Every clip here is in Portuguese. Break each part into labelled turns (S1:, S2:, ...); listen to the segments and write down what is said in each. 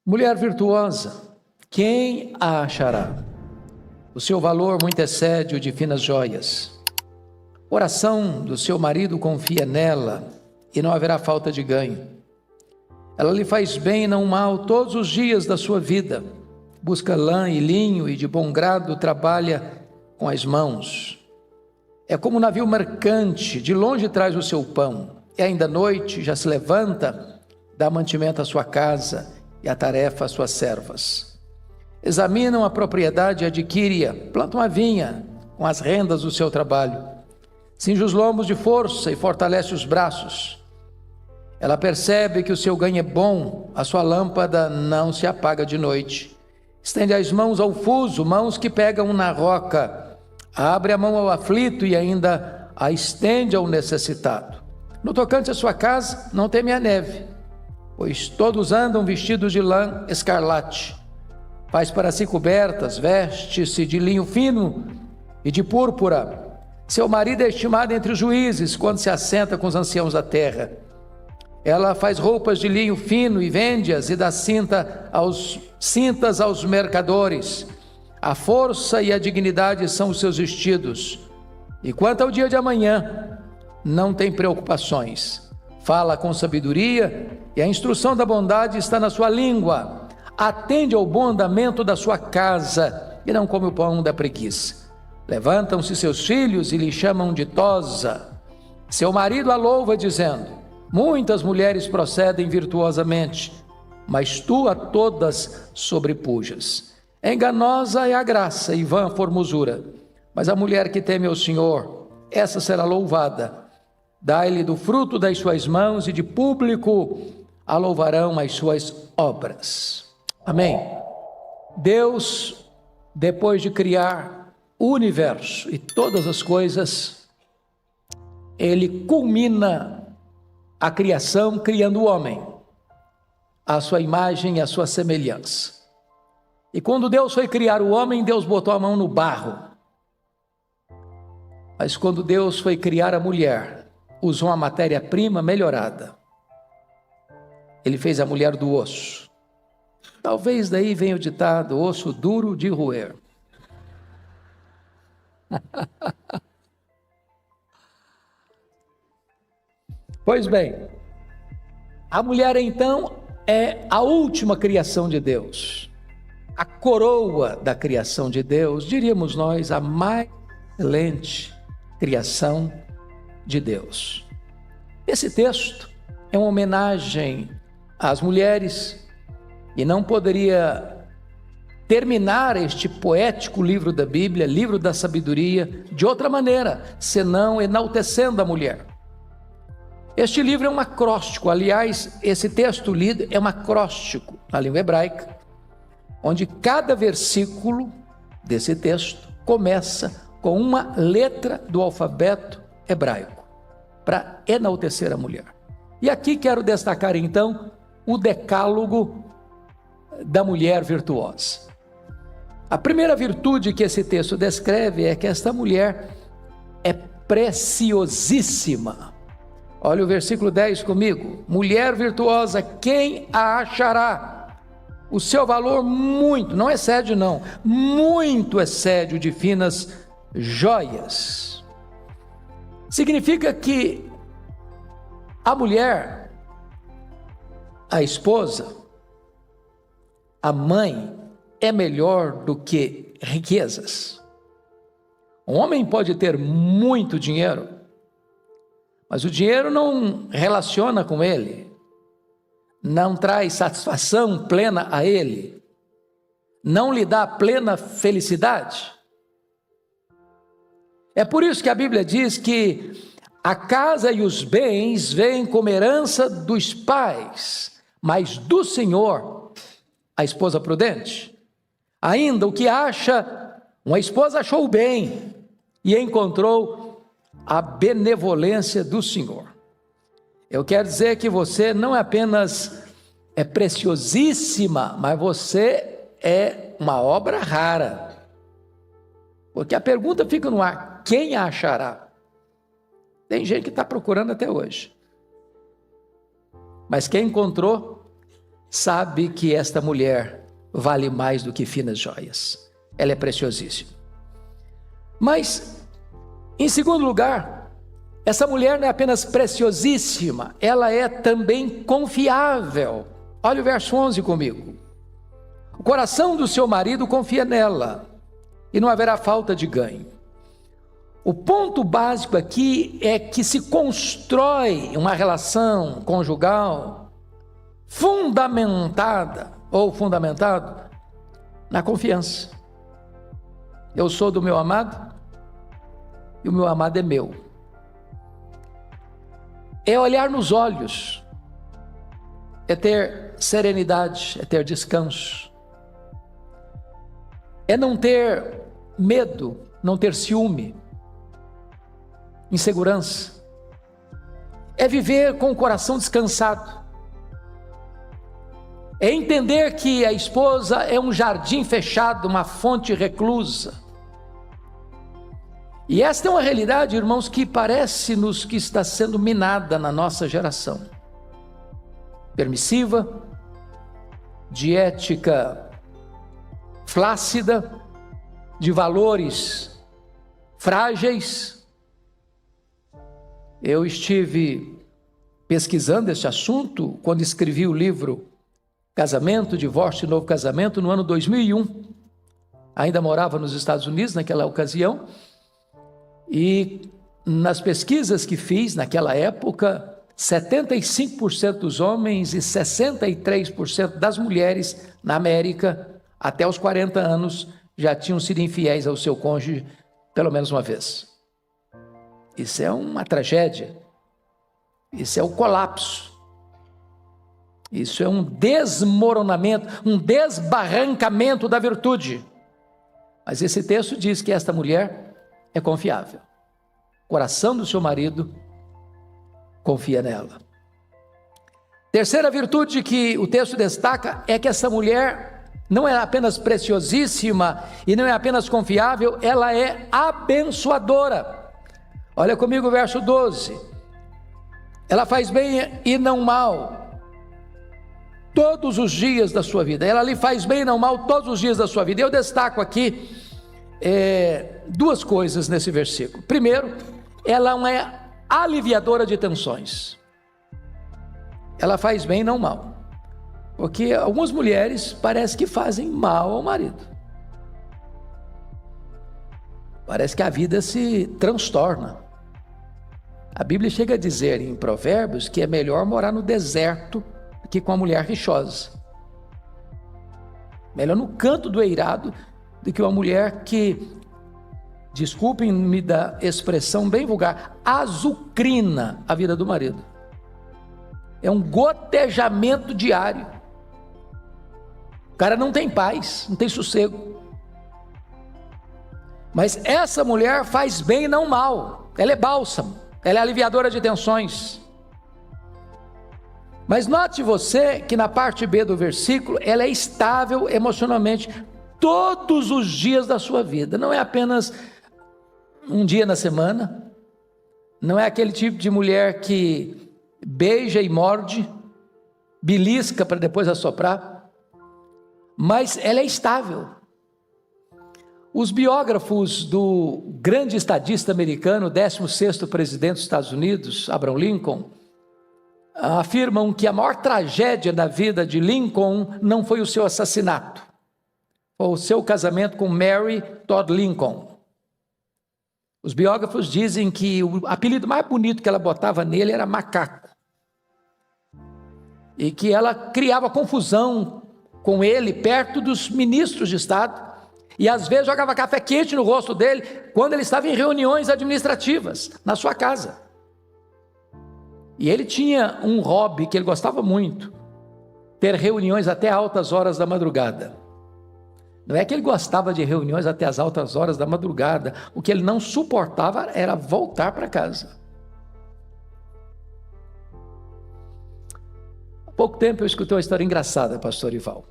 S1: Mulher virtuosa, quem a achará? O seu valor muito excede o de finas joias. O coração do seu marido confia nela e não haverá falta de ganho. Ela lhe faz bem e não mal todos os dias da sua vida. Busca lã e linho e de bom grado trabalha com as mãos. É como um navio mercante, de longe traz o seu pão. E ainda à noite já se levanta, dá mantimento à sua casa e a tarefa às suas servas. Examinam a propriedade e adquire-a, plantam a vinha com as rendas do seu trabalho. Cinge os lombos de força e fortalece os braços. Ela percebe que o seu ganho é bom, a sua lâmpada não se apaga de noite. Estende as mãos ao fuso, mãos que pegam na roca. Abre a mão ao aflito e ainda a estende ao necessitado. No tocante à sua casa, não teme a neve, pois todos andam vestidos de lã escarlate. Faz para si cobertas, veste-se de linho fino e de púrpura. Seu marido é estimado entre os juízes, quando se assenta com os anciãos da terra. Ela faz roupas de linho fino e vende-as, e dá cintas aos mercadores. A força e a dignidade são os seus vestidos. E quanto ao dia de amanhã, não tem preocupações. Fala com sabedoria, e a instrução da bondade está na sua língua. Atende ao bom andamento da sua casa, e não come o pão da preguiça. Levantam-se seus filhos e lhe chamam ditosa. Seu marido a louva, dizendo: muitas mulheres procedem virtuosamente, mas tu a todas sobrepujas. Enganosa é a graça e vã a formosura, mas a mulher que teme ao Senhor, essa será louvada. Dai-lhe do fruto das suas mãos, e de público a louvarão as suas obras. Amém. Deus, depois de criar o universo e todas as coisas, Ele culmina a criação criando o homem, à sua imagem e à sua semelhança. E quando Deus foi criar o homem, Deus botou a mão no barro. Mas quando Deus foi criar a mulher, usou uma matéria-prima melhorada. Ele fez a mulher do osso. Talvez daí venha o ditado: osso duro de roer. Pois bem, a mulher então é a última criação de Deus, a coroa da criação de Deus, diríamos nós, a mais excelente criação de Deus. Esse texto é uma homenagem às mulheres e não poderia terminar este poético livro da Bíblia, livro da sabedoria, de outra maneira, senão enaltecendo a mulher. Este livro é um acróstico, aliás, esse texto lido é um acróstico na língua hebraica, onde cada versículo desse texto começa com uma letra do alfabeto hebraico, para enaltecer a mulher. E aqui quero destacar então o decálogo da mulher virtuosa. A primeira virtude que esse texto descreve é que esta mulher é preciosíssima. Olha o versículo 10 comigo. Mulher virtuosa, quem a achará? O seu valor muito, não excede não, muito excede o de finas joias. Significa que a mulher, a esposa, a mãe, é melhor do que riquezas. Um homem pode ter muito dinheiro, mas o dinheiro não relaciona com ele, não traz satisfação plena a ele, não lhe dá plena felicidade. É por isso que a Bíblia diz que a casa e os bens vêm como herança dos pais, mas do Senhor a esposa prudente. Ainda o que acha, uma esposa achou o bem e encontrou a benevolência do Senhor. Eu quero dizer que você não é apenas preciosíssima, mas você é uma obra rara. Porque a pergunta fica no ar: quem a achará? Tem gente que está procurando até hoje. Mas quem encontrou sabe que esta mulher vale mais do que finas joias. Ela é preciosíssima. Mas, em segundo lugar, essa mulher não é apenas preciosíssima, ela é também confiável. Olha o verso 11 comigo. O coração do seu marido confia nela, e não haverá falta de ganho. O ponto básico aqui é que se constrói uma relação conjugal fundamentada ou fundamentado na confiança. Eu sou do meu amado e o meu amado é meu. É olhar nos olhos, é ter serenidade, é ter descanso, é não ter medo, não ter ciúme, insegurança, é viver com o coração descansado, é entender que a esposa é um jardim fechado, uma fonte reclusa. E esta é uma realidade, irmãos, que parece-nos que está sendo minada na nossa geração. Permissiva, de ética flácida, de valores frágeis. Eu estive pesquisando este assunto quando escrevi o livro Casamento, Divórcio e Novo Casamento, no ano 2001. Ainda morava nos Estados Unidos naquela ocasião, e nas pesquisas que fiz naquela época, 75% dos homens e 63% das mulheres na América, até os 40 anos, já tinham sido infiéis ao seu cônjuge pelo menos uma vez. Isso é uma tragédia, isso é o colapso. Isso é um desmoronamento, um desbarrancamento da virtude. Mas esse texto diz que esta mulher é confiável. O coração do seu marido confia nela. Terceira virtude que o texto destaca é que essa mulher não é apenas preciosíssima e não é apenas confiável, ela é abençoadora. Olha comigo o verso 12. Ela faz bem e não mal todos os dias da sua vida. Ela lhe faz bem e não mal todos os dias da sua vida. Eu destaco aqui duas coisas nesse versículo. Primeiro, ela não é aliviadora de tensões. Ela faz bem e não mal. Porque algumas mulheres parece que fazem mal ao marido. Parece que a vida se transtorna. A Bíblia chega a dizer em Provérbios que é melhor morar no deserto que com a mulher rixosa. Melhor no canto do eirado do que uma mulher que, desculpem-me da expressão bem vulgar, azucrina a vida do marido. É um gotejamento diário. O cara não tem paz, não tem sossego. Mas essa mulher faz bem e não mal. Ela é bálsamo, ela é aliviadora de tensões. Mas note você que na parte B do versículo, ela é estável emocionalmente todos os dias da sua vida. Não é apenas um dia na semana. Não é aquele tipo de mulher que beija e morde, belisca para depois assoprar. Mas ela é estável. Os biógrafos do grande estadista americano, 16º presidente dos Estados Unidos, Abraham Lincoln, afirmam que a maior tragédia da vida de Lincoln não foi o seu assassinato, foi o seu casamento com Mary Todd Lincoln. Os biógrafos dizem que o apelido mais bonito que ela botava nele era macaco, e que ela criava confusão com ele perto dos ministros de Estado, e às vezes jogava café quente no rosto dele quando ele estava em reuniões administrativas na sua casa. E ele tinha um hobby que ele gostava muito, ter reuniões até altas horas da madrugada. Não é que ele gostava de reuniões até as altas horas da madrugada, o que ele não suportava era voltar para casa. Há pouco tempo eu escutei uma história engraçada, pastor Ival.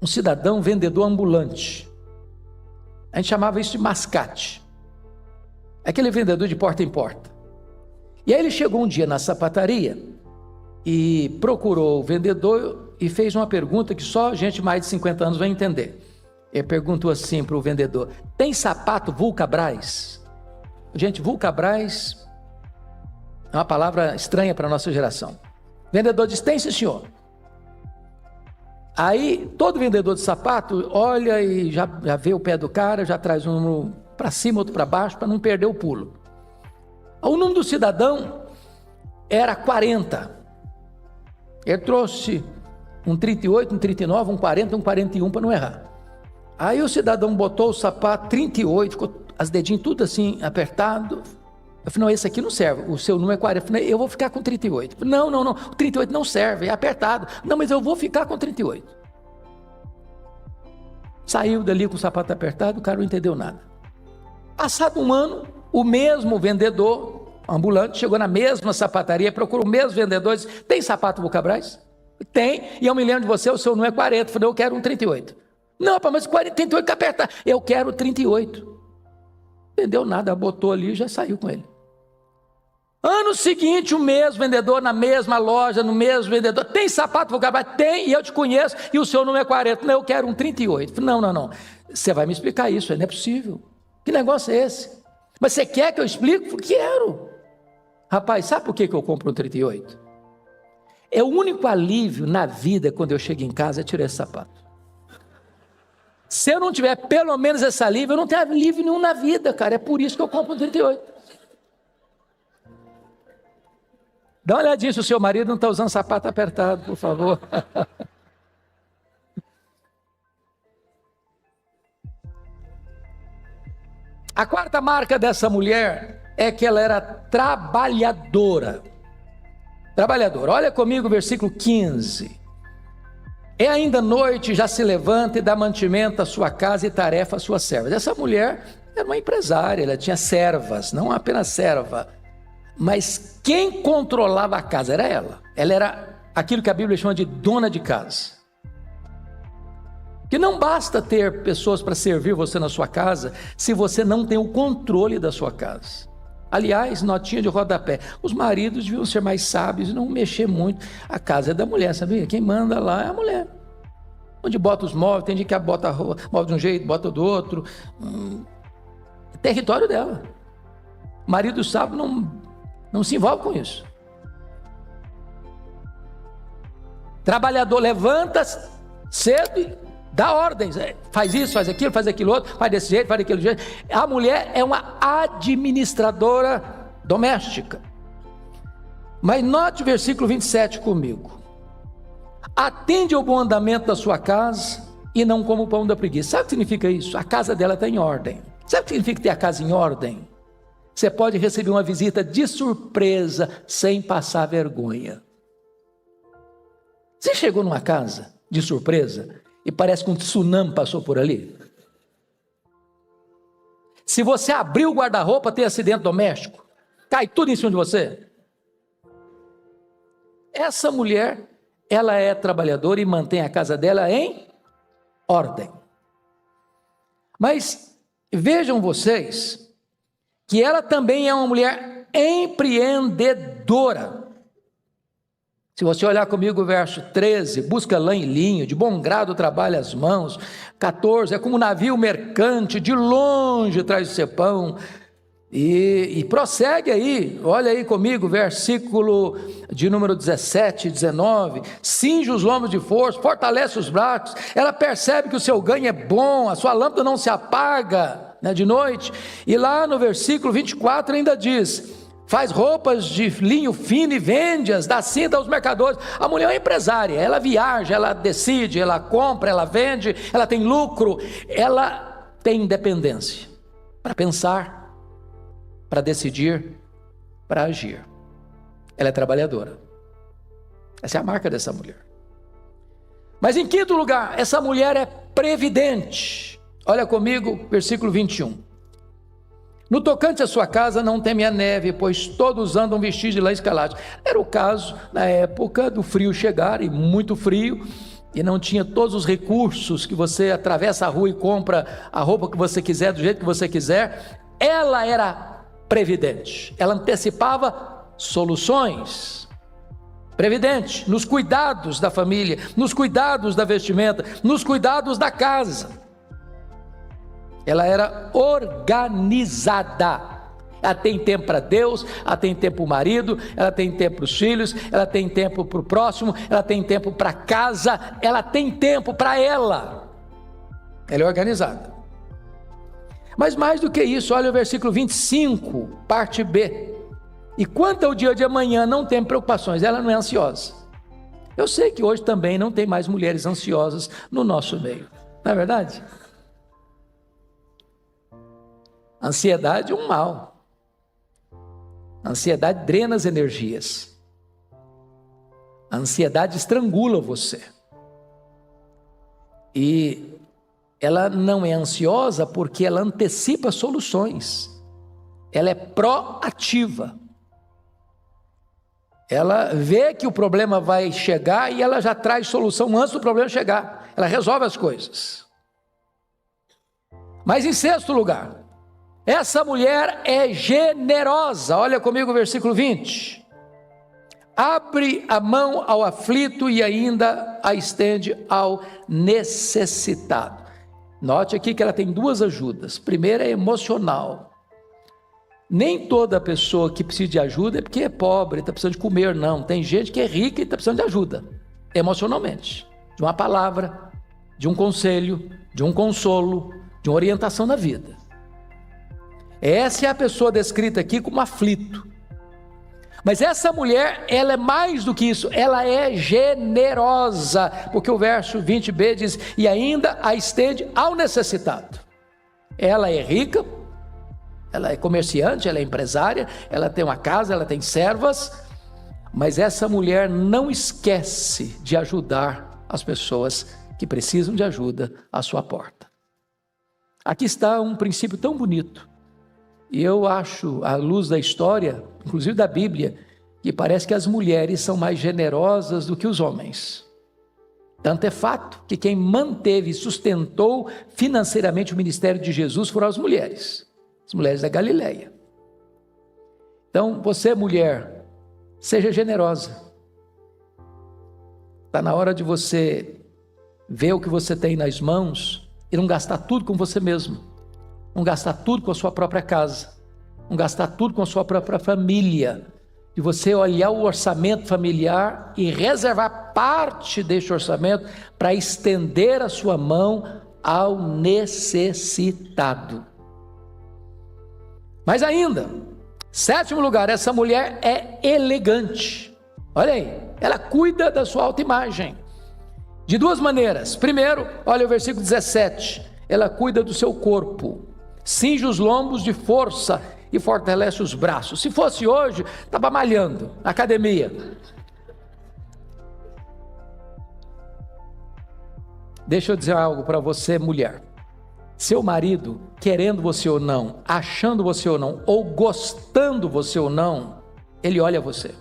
S1: Um cidadão vendedor ambulante, a gente chamava isso de mascate, aquele vendedor de porta em porta. E aí ele chegou um dia na sapataria e procurou o vendedor e fez uma pergunta que só gente mais de 50 anos vai entender. Ele perguntou assim para o vendedor: tem sapato Vulcabras? Gente, Vulcabras é uma palavra estranha para a nossa geração. O vendedor disse: tem, sim, senhor. Aí todo vendedor de sapato olha e já vê o pé do cara, já traz um para cima, outro para baixo, para não perder o pulo. O número do cidadão era 40. Ele trouxe um 38, um 39, um 40, um 41 para não errar. Aí o cidadão botou o sapato 38, ficou as dedinhos tudo assim apertado. Eu falei: não, esse aqui não serve, o seu número é 40. Eu falei: eu vou ficar com 38. Eu falei: não, o 38 não serve, é apertado. Não, mas eu vou ficar com 38. Saiu dali com o sapato apertado, o cara não entendeu nada. Passado um ano, o mesmo vendedor ambulante chegou na mesma sapataria, procurou o mesmo vendedor e disse: tem sapato Vulcabras? Tem, e eu me lembro de você, o seu número é 40. Eu falei: eu quero um 38. Não, rapaz, mas 40, 38 que apertar. Eu quero 38. Não entendeu nada, botou ali e já saiu com ele. Ano seguinte, o mesmo vendedor, na mesma loja, no mesmo vendedor: tem sapato Vulcabras? Tem, e eu te conheço, e o seu número é 40. Não, eu quero um 38. Eu falei: não, você vai me explicar isso, não é possível. Que negócio é esse? Mas você quer que eu explique? Eu falei: quero. Rapaz, sabe por que eu compro um 38? É o único alívio na vida quando eu chego em casa é tirar esse sapato. Se eu não tiver pelo menos esse alívio, eu não tenho alívio nenhum na vida, cara. É por isso que eu compro um 38. Dá uma olhadinha se o seu marido não está usando sapato apertado, por favor. A quarta marca dessa mulher é que ela era trabalhadora. Trabalhadora. Olha comigo o versículo 15. É ainda noite, já se levanta e dá mantimento à sua casa e tarefa às suas servas. Essa mulher era uma empresária, ela tinha servas, não apenas serva. Mas quem controlava a casa era ela. Ela era aquilo que a Bíblia chama de dona de casa. Que não basta ter pessoas para servir você na sua casa, se você não tem o controle da sua casa. Aliás, notinha de rodapé: os maridos deviam ser mais sábios e não mexer muito. A casa é da mulher, sabia? Quem manda lá é a mulher. Onde bota os móveis, tem gente que bota móvel de um jeito, bota do outro. É território dela. O marido sábio não se envolve com isso. Trabalhador levanta cedo e dá ordens: faz isso, faz aquilo outro, faz desse jeito, faz daquele jeito. A mulher é uma administradora doméstica. Mas note o versículo 27 comigo: atende ao bom andamento da sua casa e não como o pão da preguiça. Sabe o que significa isso? A casa dela está em ordem. Sabe o que significa ter a casa em ordem? Você pode receber uma visita de surpresa sem passar vergonha. Você chegou numa casa de surpresa e parece que um tsunami passou por ali? Se você abrir o guarda-roupa, tem acidente doméstico, cai tudo em cima de você. Essa mulher, ela é trabalhadora e mantém a casa dela em ordem. Mas vejam vocês que ela também é uma mulher empreendedora. Se você olhar comigo o verso 13: busca lã e linho, de bom grado trabalha as mãos. 14: é como um navio mercante, de longe traz o seu pão. E prossegue aí, olha aí comigo, versículo de número 17, 19: cinge os lombos de força, fortalece os braços. Ela percebe que o seu ganho é bom, a sua lâmpada não se apaga, né, de noite. E lá no versículo 24 ainda diz: faz roupas de linho fino e vende-as, dá cinta aos mercadores. A mulher é uma empresária, ela viaja, ela decide, ela compra, ela vende, ela tem lucro, ela tem independência para pensar, para decidir, para agir. Ela é trabalhadora. Essa é a marca dessa mulher. Mas em quinto lugar, essa mulher é previdente. Olha comigo, versículo 21. No tocante à sua casa não teme a neve, pois todos andam vestidos de lã escarlate. Era o caso na época do frio chegar, e muito frio, e não tinha todos os recursos que você atravessa a rua e compra a roupa que você quiser, do jeito que você quiser. Ela era previdente, ela antecipava soluções. previdente, nos cuidados da família, nos cuidados da vestimenta, nos cuidados da casa. Ela era organizada. Ela tem tempo para Deus, ela tem tempo para o marido, ela tem tempo para os filhos, ela tem tempo para o próximo, ela tem tempo para casa, ela tem tempo para ela. Ela é organizada. Mas mais do que isso, olha o versículo 25, parte B. E quanto ao dia de amanhã, não tem preocupações, ela não é ansiosa. Eu sei que hoje também não tem mais mulheres ansiosas no nosso meio, não é verdade? Ansiedade é um mal. A ansiedade drena as energias. A ansiedade estrangula você. E ela não é ansiosa porque ela antecipa soluções. Ela é proativa. Ela vê que o problema vai chegar e ela já traz solução antes do problema chegar. Ela resolve as coisas. Mas em sexto lugar, essa mulher é generosa. Olha comigo o versículo 20. Abre a mão ao aflito e ainda a estende ao necessitado. Note aqui que ela tem duas ajudas. Primeira é emocional. Nem toda pessoa que precisa de ajuda é porque é pobre, está precisando de comer, não. Tem gente que é rica e está precisando de ajuda, emocionalmente. De uma palavra, de um conselho, de um consolo, de uma orientação na vida. Essa é a pessoa descrita aqui como aflito. Mas essa mulher, ela é mais do que isso, ela é generosa, porque o verso 20b diz, e ainda a estende ao necessitado. Ela é rica, ela é comerciante, ela é empresária, ela tem uma casa, ela tem servas, mas essa mulher não esquece de ajudar as pessoas que precisam de ajuda à sua porta. Aqui está um princípio tão bonito. E eu acho, à luz da história, inclusive da Bíblia, que parece que as mulheres são mais generosas do que os homens. Tanto é fato que quem manteve e sustentou financeiramente o ministério de Jesus foram as mulheres da Galileia. Então, você, mulher, seja generosa. Está na hora de você ver o que você tem nas mãos e não gastar tudo com você mesmo. Não gastar tudo com a sua própria casa, não gastar tudo com a sua própria família, de você olhar o orçamento familiar e reservar parte deste orçamento para estender a sua mão ao necessitado. Mas ainda, sétimo lugar, essa mulher é elegante. Olha aí, ela cuida da sua autoimagem de duas maneiras. Primeiro, olha o versículo 17, ela cuida do seu corpo. Cinge os lombos de força e fortalece os braços. Se fosse hoje, estava malhando na academia. Deixa eu dizer algo para você, mulher. Seu marido, querendo você ou não, achando você ou não, ou gostando você ou não, ele olha você.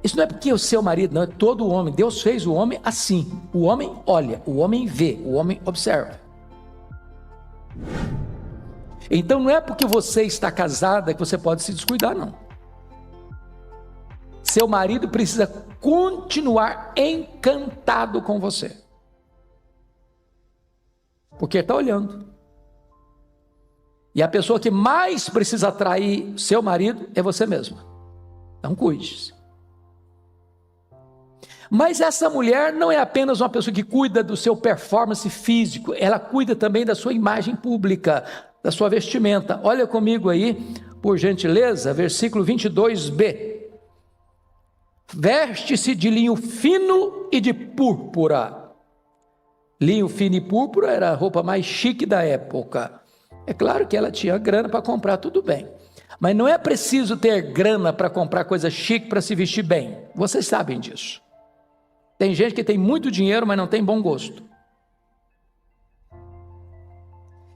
S1: Isso não é porque o seu marido, não, é todo homem. Deus fez o homem assim. O homem olha, o homem vê, o homem observa. Então não é porque você está casada que você pode se descuidar, não. Seu marido precisa continuar encantado com você. Porque ele está olhando. E a pessoa que mais precisa atrair seu marido é você mesma. Então cuide-se. Mas essa mulher não é apenas uma pessoa que cuida do seu performance físico, ela cuida também da sua imagem pública, da sua vestimenta. Olha comigo aí, por gentileza, versículo 22b. Veste-se de linho fino e de púrpura. Linho fino e púrpura era a roupa mais chique da época. É claro que ela tinha grana para comprar, tudo bem. Mas não é preciso ter grana para comprar coisa chique para se vestir bem. Vocês sabem disso. Tem gente que tem muito dinheiro, mas não tem bom gosto.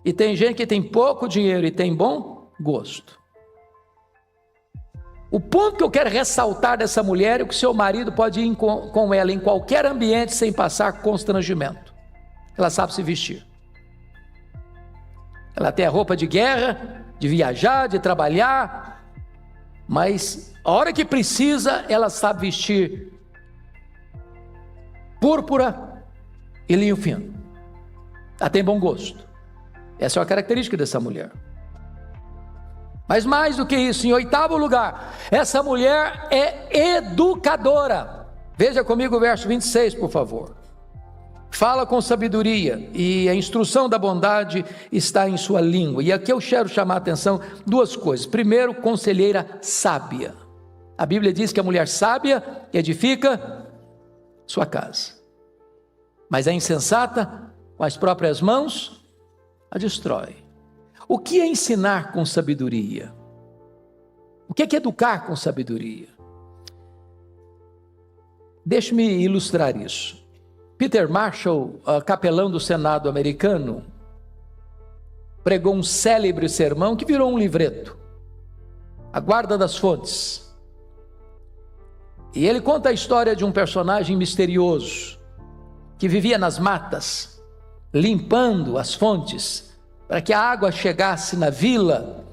S1: E tem gente que tem pouco dinheiro e tem bom gosto. O ponto que eu quero ressaltar dessa mulher é que o seu marido pode ir com ela em qualquer ambiente sem passar constrangimento. Ela sabe se vestir. Ela tem a roupa de guerra, de viajar, de trabalhar. mas a hora que precisa, ela sabe vestir púrpura e linho fino. Ela tem bom gosto. Essa é a característica dessa mulher. Mas mais do que isso, em 8º lugar, essa mulher é educadora. Veja comigo o verso 26, por favor. Fala com sabedoria, e a instrução da bondade está em sua língua. E aqui eu quero chamar a atenção duas coisas. Primeiro, conselheira sábia. A Bíblia diz que a mulher sábia edifica sua casa, mas a insensata, com as próprias mãos, a destrói. O que é ensinar com sabedoria? O que é educar com sabedoria? Deixe-me ilustrar isso. Peter Marshall, capelão do Senado americano, pregou um célebre sermão que virou um livreto, A Guarda das Fontes. E ele conta a história de um personagem misterioso que vivia nas matas, limpando as fontes, para que a água chegasse na vila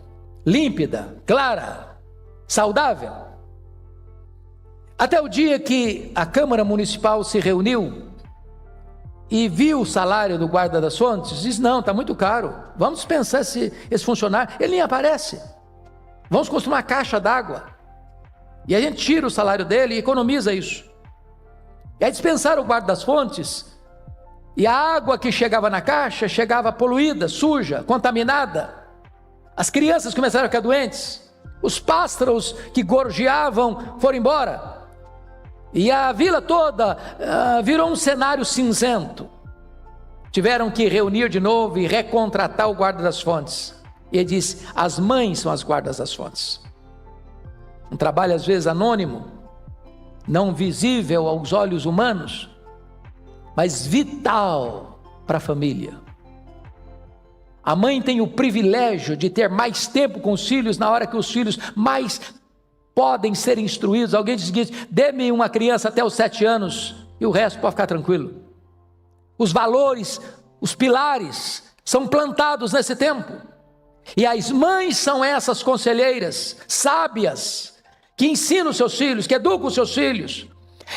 S1: límpida, clara, saudável. Até o dia que a Câmara Municipal se reuniu e viu o salário do guarda das fontes, diz: não, está muito caro, vamos dispensar esse funcionário, ele nem aparece, vamos construir uma caixa d'água, e a gente tira o salário dele e economiza isso. E aí dispensaram o guarda das fontes, e a água que chegava na caixa, chegava poluída, suja, contaminada. As crianças começaram a ficar doentes, os pássaros que gorjeavam foram embora, e a vila toda virou um cenário cinzento. Tiveram que reunir de novo e recontratar o guarda das fontes. E ele disse: as mães são as guardas das fontes. Um trabalho às vezes anônimo, não visível aos olhos humanos, mas vital para a família. A mãe tem o privilégio de ter mais tempo com os filhos na hora que os filhos mais podem ser instruídos. Alguém diz: dê-me uma criança até os 7 anos e o resto pode ficar tranquilo. Os valores, os pilares são plantados nesse tempo, e as mães são essas conselheiras sábias que ensinam os seus filhos, que educam os seus filhos.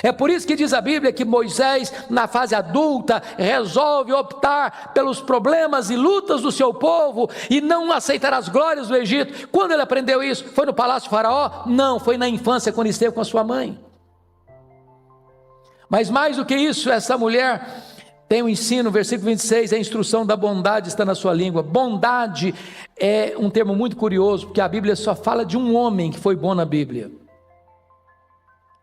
S1: É por isso que diz a Bíblia que Moisés, na fase adulta, resolve optar pelos problemas e lutas do seu povo e não aceitar as glórias do Egito. Quando ele aprendeu isso? Foi no palácio de Faraó? Não, foi na infância, quando esteve com a sua mãe. Mas mais do que isso, essa mulher tem um ensino, versículo 26, a instrução da bondade está na sua língua. Bondade é um termo muito curioso, porque a Bíblia só fala de um homem que foi bom na Bíblia.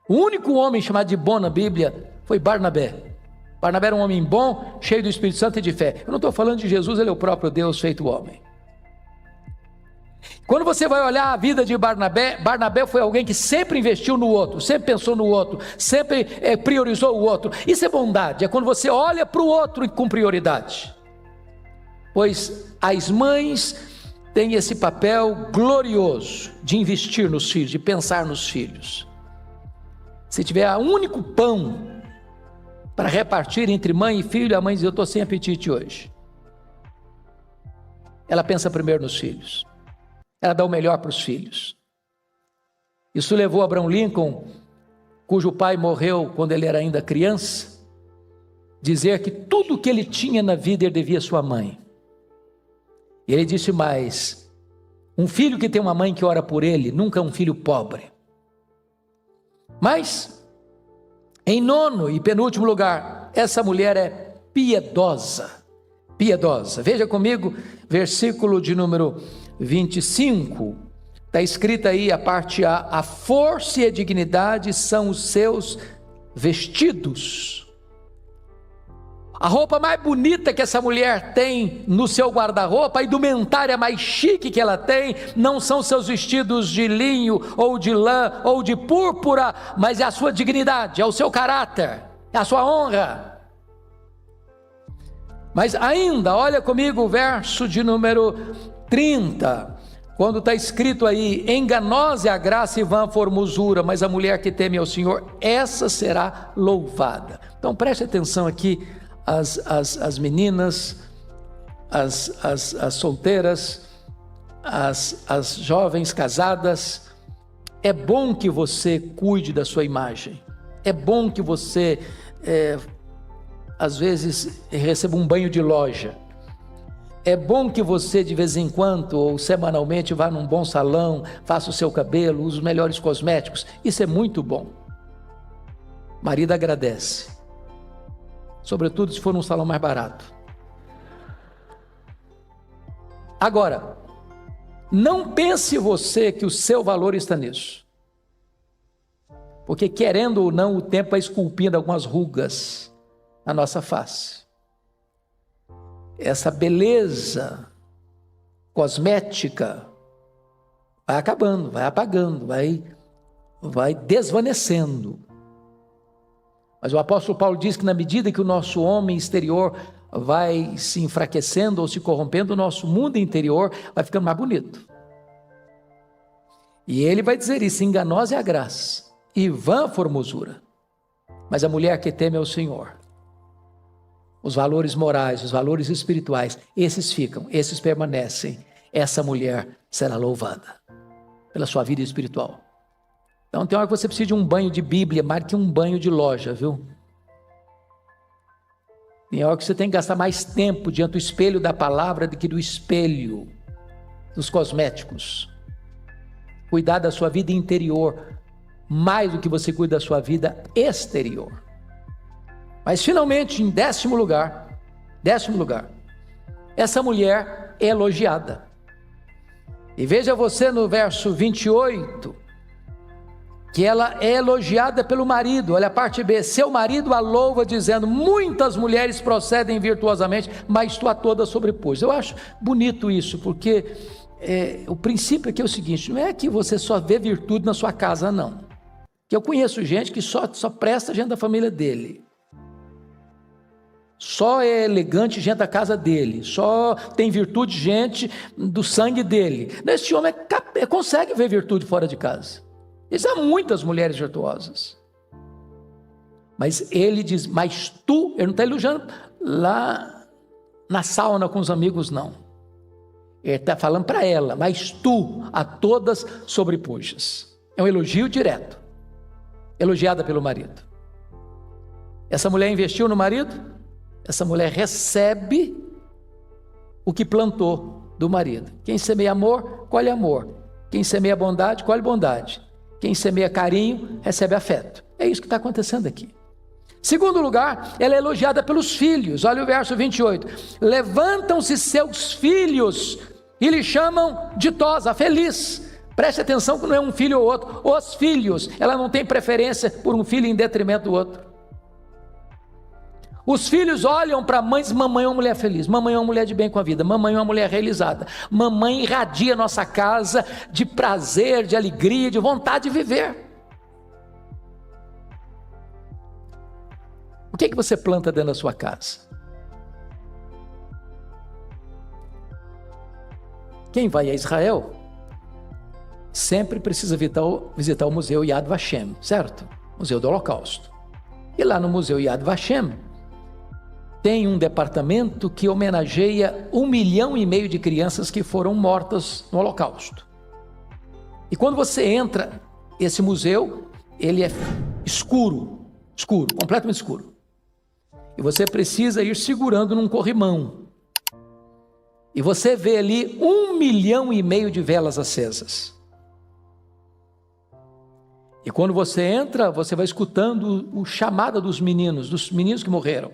S1: O único homem chamado de bom na Bíblia foi Barnabé. Barnabé era um homem bom, cheio do Espírito Santo e de fé. Eu não estou falando de Jesus, ele é o próprio Deus feito homem. Quando você vai olhar a vida de Barnabé, Barnabé foi alguém que sempre investiu no outro, sempre pensou no outro, sempre priorizou o outro. Isso é bondade, é quando você olha para o outro com prioridade. Pois as mães têm esse papel glorioso de investir nos filhos, de pensar nos filhos. Se tiver um único pão para repartir entre mãe e filho, a mãe diz: eu estou sem apetite hoje. Ela pensa primeiro nos filhos, ela dá o melhor para os filhos. Isso levou Abraham Lincoln, cujo pai morreu quando ele era ainda criança, dizer que tudo que ele tinha na vida ele devia à sua mãe. E ele disse mais: um filho que tem uma mãe que ora por ele, nunca é um filho pobre. Mas, em 9º e penúltimo lugar, essa mulher é piedosa. Piedosa. Veja comigo, versículo de número 25. Está escrita aí a parte A: a força e a dignidade são os seus vestidos. A roupa mais bonita que essa mulher tem no seu guarda-roupa, a indumentária mais chique que ela tem, não são seus vestidos de linho, ou de lã, ou de púrpura, mas é a sua dignidade, é o seu caráter, é a sua honra. Mas ainda, olha comigo o verso de número 30, quando está escrito aí: enganosa é a graça e vã a formosura, mas a mulher que teme ao Senhor, essa será louvada. Então preste atenção aqui, as meninas, as solteiras, as jovens casadas, É bom que você cuide da sua imagem. É bom que você, às vezes, receba um banho de loja. É bom que você, de vez em quando, ou semanalmente, vá num bom salão, faça o seu cabelo, use os melhores cosméticos. Isso é muito bom. Marido agradece. Sobretudo se for num salão mais barato. Agora, não pense você que o seu valor está nisso. Porque, querendo ou não, o tempo vai esculpindo algumas rugas na nossa face. Essa beleza cosmética vai acabando, vai apagando, vai desvanecendo. Mas o apóstolo Paulo diz que na medida que o nosso homem exterior vai se enfraquecendo ou se corrompendo, o nosso mundo interior vai ficando mais bonito. E ele vai dizer isso: enganosa é a graça, e vã a formosura, mas a mulher que teme é o Senhor. Os valores morais, os valores espirituais, esses ficam, esses permanecem. Essa mulher será louvada pela sua vida espiritual. Então tem hora que você precisa de um banho de Bíblia, mais que um banho de loja, viu? Tem hora que você tem que gastar mais tempo diante do espelho da palavra do que do espelho dos cosméticos. Cuidar da sua vida interior mais do que você cuida da sua vida exterior. Mas finalmente, em décimo lugar, essa mulher é elogiada. E veja você no verso 28, que ela é elogiada pelo marido. Olha a parte B: seu marido a louva dizendo, muitas mulheres procedem virtuosamente, mas tu a todas sobrepôs. Eu acho bonito isso, porque o princípio aqui é o seguinte: não é que você só vê virtude na sua casa, não. Que eu conheço gente que só presta gente da família dele. Só é elegante gente da casa dele, só tem virtude gente do sangue dele. Esse homem consegue ver virtude fora de casa. Há muitas mulheres virtuosas. Mas ele diz, mas tu, ele não está elogiando lá na sauna com os amigos, não. Ele está falando para ela, mas tu a todas sobrepujas. É um elogio direto, elogiada pelo marido. Essa mulher investiu no marido. Essa mulher recebe o que plantou do marido. Quem semeia amor, colhe amor. Quem semeia bondade, colhe bondade. Quem semeia carinho, recebe afeto. É isso que está acontecendo aqui. Segundo lugar, ela é elogiada pelos filhos. Olha o verso 28. Levantam-se seus filhos e lhe chamam ditosa, feliz. Preste atenção que não é um filho ou outro. Os filhos, ela não tem preferência por um filho em detrimento do outro. Os filhos olham para a mãe e dizem, mamãe é uma mulher feliz, mamãe é uma mulher de bem com a vida, mamãe é uma mulher realizada, mamãe irradia nossa casa de prazer, de alegria, de vontade de viver. O que você planta dentro da sua casa? Quem vai a Israel sempre precisa visitar o Museu Yad Vashem, certo? Museu do Holocausto. E lá no Museu Yad Vashem tem um departamento que homenageia 1,5 milhão de crianças que foram mortas no Holocausto. E quando você entra, esse museu, ele é escuro, completamente escuro. E você precisa ir segurando num corrimão. E você vê ali 1,5 milhão de velas acesas. E quando você entra, você vai escutando o chamado dos meninos que morreram.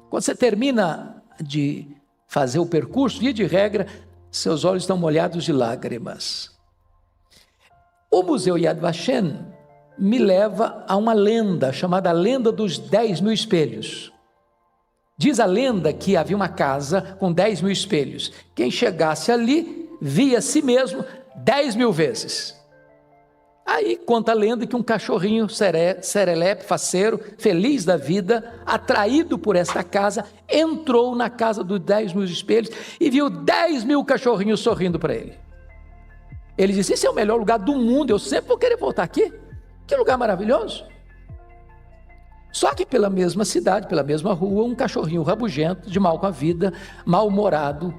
S1: Quando você termina de fazer o percurso, via de regra, seus olhos estão molhados de lágrimas. O Museu Yad Vashem me leva a uma lenda, chamada Lenda dos 10.000 Espelhos. Diz a lenda que havia uma casa com 10.000 espelhos. Quem chegasse ali, via a si mesmo 10.000 vezes. Aí conta a lenda que um cachorrinho serelepe, faceiro, feliz da vida, atraído por esta casa, entrou na casa dos 10.000 espelhos e viu 10.000 cachorrinhos sorrindo para ele. Ele disse, esse é o melhor lugar do mundo, eu sempre vou querer voltar aqui. Que lugar maravilhoso. Só que pela mesma cidade, pela mesma rua, um cachorrinho rabugento, de mal com a vida, mal-humorado,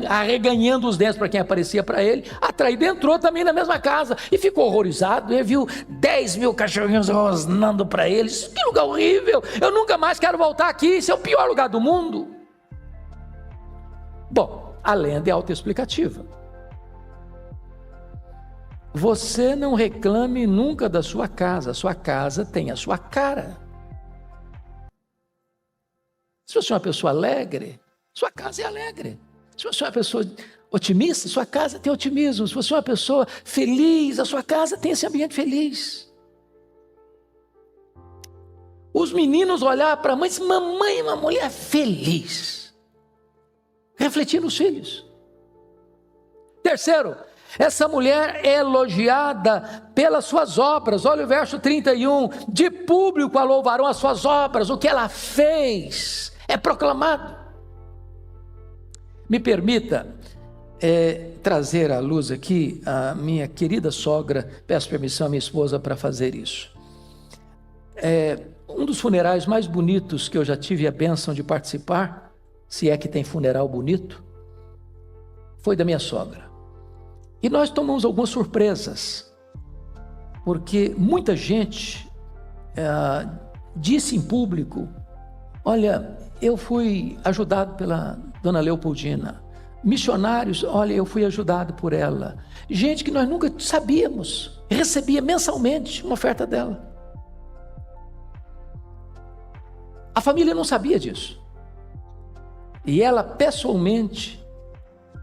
S1: arreganhando os dentes para quem aparecia para ele, atraído, entrou também na mesma casa e ficou horrorizado. Ele viu 10 mil cachorrinhos rosnando para ele. Que lugar horrível, eu nunca mais quero voltar aqui, esse é o pior lugar do mundo. Bom, a lenda é autoexplicativa. Você não reclame nunca da sua casa tem a sua cara. Se você é uma pessoa alegre, sua casa é alegre. Se você é uma pessoa otimista, sua casa tem otimismo. Se você é uma pessoa feliz, a sua casa tem esse ambiente feliz. Os meninos olhavam para a mãe e diziam: mamãe é uma mulher feliz. Refletindo nos filhos. Terceiro, essa mulher é elogiada pelas suas obras. Olha o verso 31. De público a louvarão as suas obras. O que ela fez é proclamado. Me permita trazer à luz aqui a minha querida sogra. Peço permissão à minha esposa para fazer isso. Um dos funerais mais bonitos que eu já tive a bênção de participar, se é que tem funeral bonito, foi da minha sogra. E nós tomamos algumas surpresas, porque muita gente disse em público: olha, eu fui ajudado pela dona Leopoldina. Missionários, olha, eu fui ajudado por ela. Gente que nós nunca sabíamos, recebia mensalmente uma oferta dela. A família não sabia disso. E ela pessoalmente,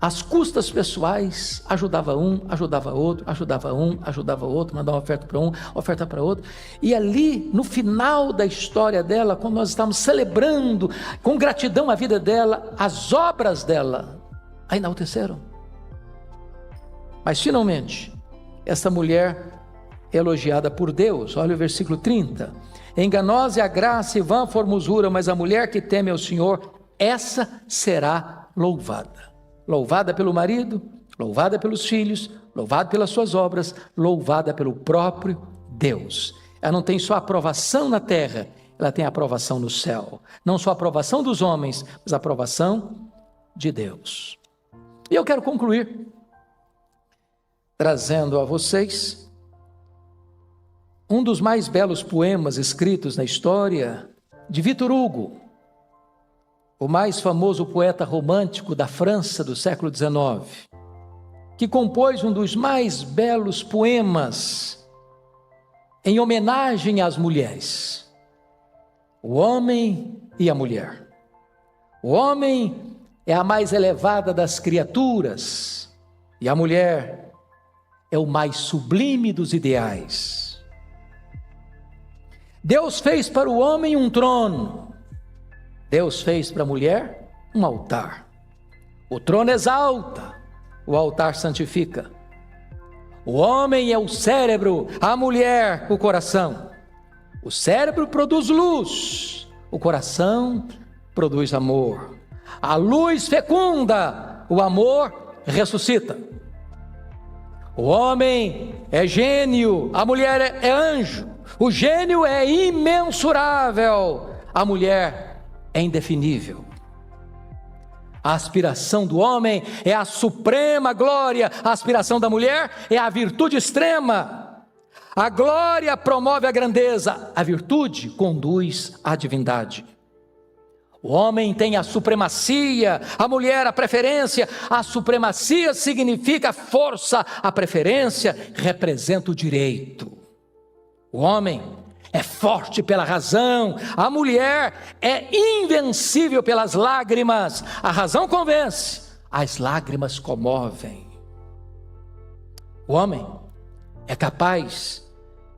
S1: às custas pessoais, ajudava um, ajudava outro, ajudava um, ajudava outro, mandava uma oferta para um, oferta para outro. E ali, no final da história dela, quando nós estávamos celebrando com gratidão a vida dela, as obras dela a enalteceram. Mas finalmente, essa mulher é elogiada por Deus. Olha o versículo 30. Enganosa é a graça e vã a formosura, mas a mulher que teme ao Senhor, essa será louvada. Louvada pelo marido, louvada pelos filhos, louvada pelas suas obras, louvada pelo próprio Deus. Ela não tem só aprovação na terra, ela tem aprovação no céu. Não só a aprovação dos homens, mas a aprovação de Deus. E eu quero concluir trazendo a vocês um dos mais belos poemas escritos na história de Victor Hugo, o mais famoso poeta romântico da França do século XIX, que compôs um dos mais belos poemas em homenagem às mulheres: O Homem e a Mulher. O homem é a mais elevada das criaturas e a mulher é o mais sublime dos ideais. Deus fez para o homem um trono, Deus fez para a mulher um altar. O trono exalta, o altar santifica. O homem é o cérebro, a mulher o coração. O cérebro produz luz, o coração produz amor. A luz fecunda, o amor ressuscita. O homem é gênio, a mulher é anjo. O gênio é imensurável, a mulher é indefinível. A aspiração do homem é a suprema glória, a aspiração da mulher é a virtude extrema. A glória promove a grandeza, a virtude conduz à divindade. O homem tem a supremacia, a mulher a preferência. A supremacia significa força, a preferência representa o direito. O homem é forte pela razão, a mulher é invencível pelas lágrimas. A razão convence, as lágrimas comovem. O homem é capaz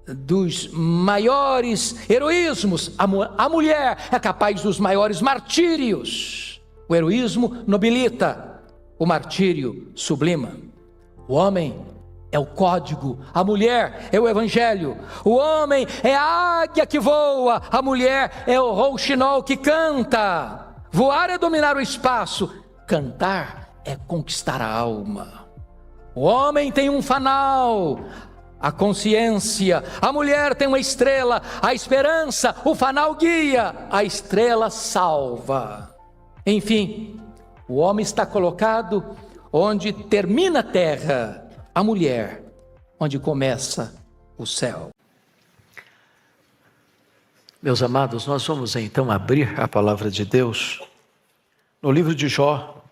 S1: dos maiores heroísmos, a mulher é capaz dos maiores martírios. O heroísmo nobilita, o martírio sublima. O homem é o código, a mulher é o evangelho. O homem é a águia que voa, a mulher é o rouxinol que canta. Voar é dominar o espaço, cantar é conquistar a alma. O homem tem um fanal, a consciência. A mulher tem uma estrela, a esperança, o fanal guia, a estrela salva. Enfim, o homem está colocado onde termina a terra, a mulher, onde começa o céu. Meus amados, nós vamos então abrir a palavra de Deus no livro de Jó,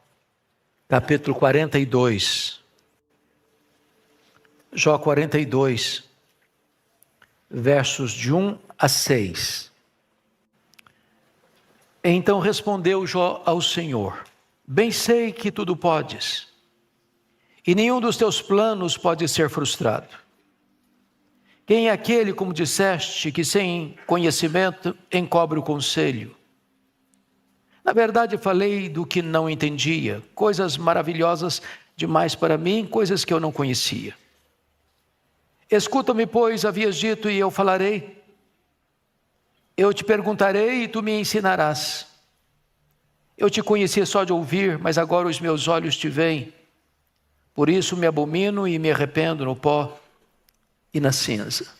S1: capítulo 42. Jó 42, versos de 1 a 6. Então respondeu Jó ao Senhor: bem sei que tudo podes, e nenhum dos teus planos pode ser frustrado. Quem é aquele, como disseste, que sem conhecimento encobre o conselho? Na verdade falei do que não entendia, coisas maravilhosas demais para mim, coisas que eu não conhecia. Escuta-me, pois, havias dito, e eu falarei. Eu te perguntarei e tu me ensinarás. Eu te conhecia só de ouvir, mas agora os meus olhos te veem. Por isso me abomino e me arrependo no pó e na cinza.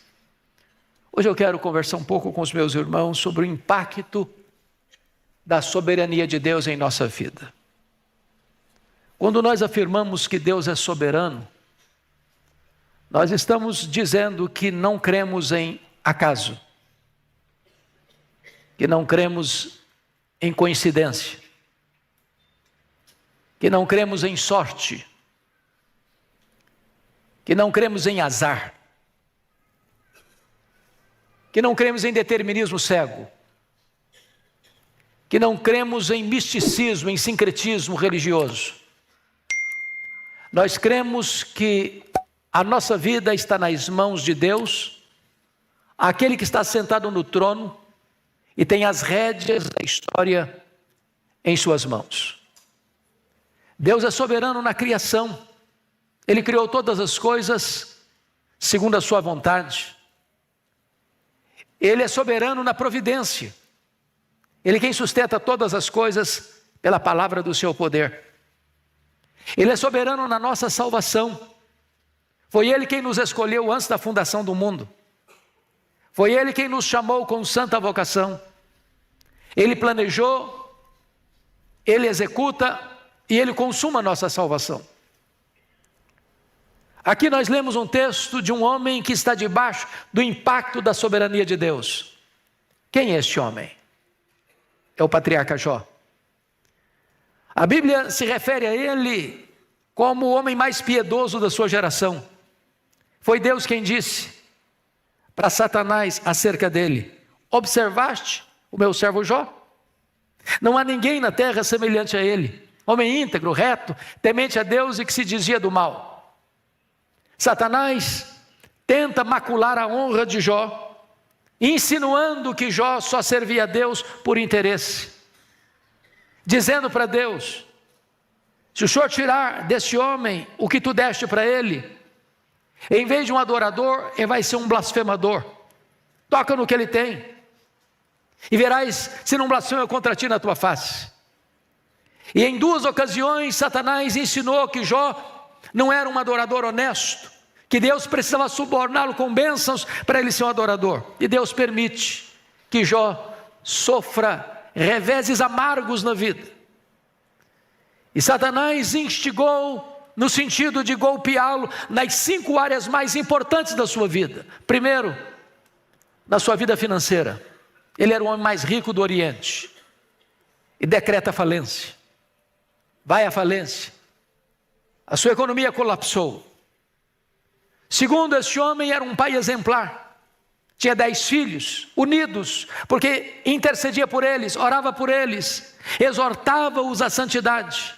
S1: Hoje eu quero conversar um pouco com os meus irmãos sobre o impacto da soberania de Deus em nossa vida. Quando nós afirmamos que Deus é soberano, nós estamos dizendo que não cremos em acaso, que não cremos em coincidência, que não cremos em sorte, que não cremos em azar, que não cremos em determinismo cego, que não cremos em misticismo, em sincretismo religioso. Nós cremos que a nossa vida está nas mãos de Deus, aquele que está sentado no trono e tem as rédeas da história em suas mãos. Deus é soberano na criação. Ele criou todas as coisas segundo a sua vontade. Ele é soberano na providência. Ele é quem sustenta todas as coisas pela palavra do seu poder. Ele é soberano na nossa salvação. Foi Ele quem nos escolheu antes da fundação do mundo. Foi Ele quem nos chamou com santa vocação. Ele planejou, Ele executa e Ele consuma a nossa salvação. Aqui nós lemos um texto de um homem que está debaixo do impacto da soberania de Deus. Quem é este homem? É o patriarca Jó. A Bíblia se refere a ele como o homem mais piedoso da sua geração. Foi Deus quem disse para Satanás acerca dele: observaste o meu servo Jó? Não há ninguém na terra semelhante a ele, homem íntegro, reto, temente a Deus e que se desvia do mal. Satanás tenta macular a honra de Jó, insinuando que Jó só servia a Deus por interesse, dizendo para Deus: se o Senhor tirar desse homem o que tu deste para ele, em vez de um adorador, ele vai ser um blasfemador. Toca no que ele tem, e verás se não blasfema contra ti na tua face. E em 2 ocasiões Satanás ensinou que Jó não era um adorador honesto, que Deus precisava suborná-lo com bênçãos para ele ser um adorador. E Deus permite que Jó sofra reveses amargos na vida. E Satanás instigou no sentido de golpeá-lo nas 5 áreas mais importantes da sua vida. Primeiro, na sua vida financeira. Ele era o homem mais rico do Oriente e decreta falência. Vai à falência. A sua economia colapsou. Segundo, este homem era um pai exemplar. Tinha 10 filhos, unidos, porque intercedia por eles, orava por eles, exortava-os à santidade.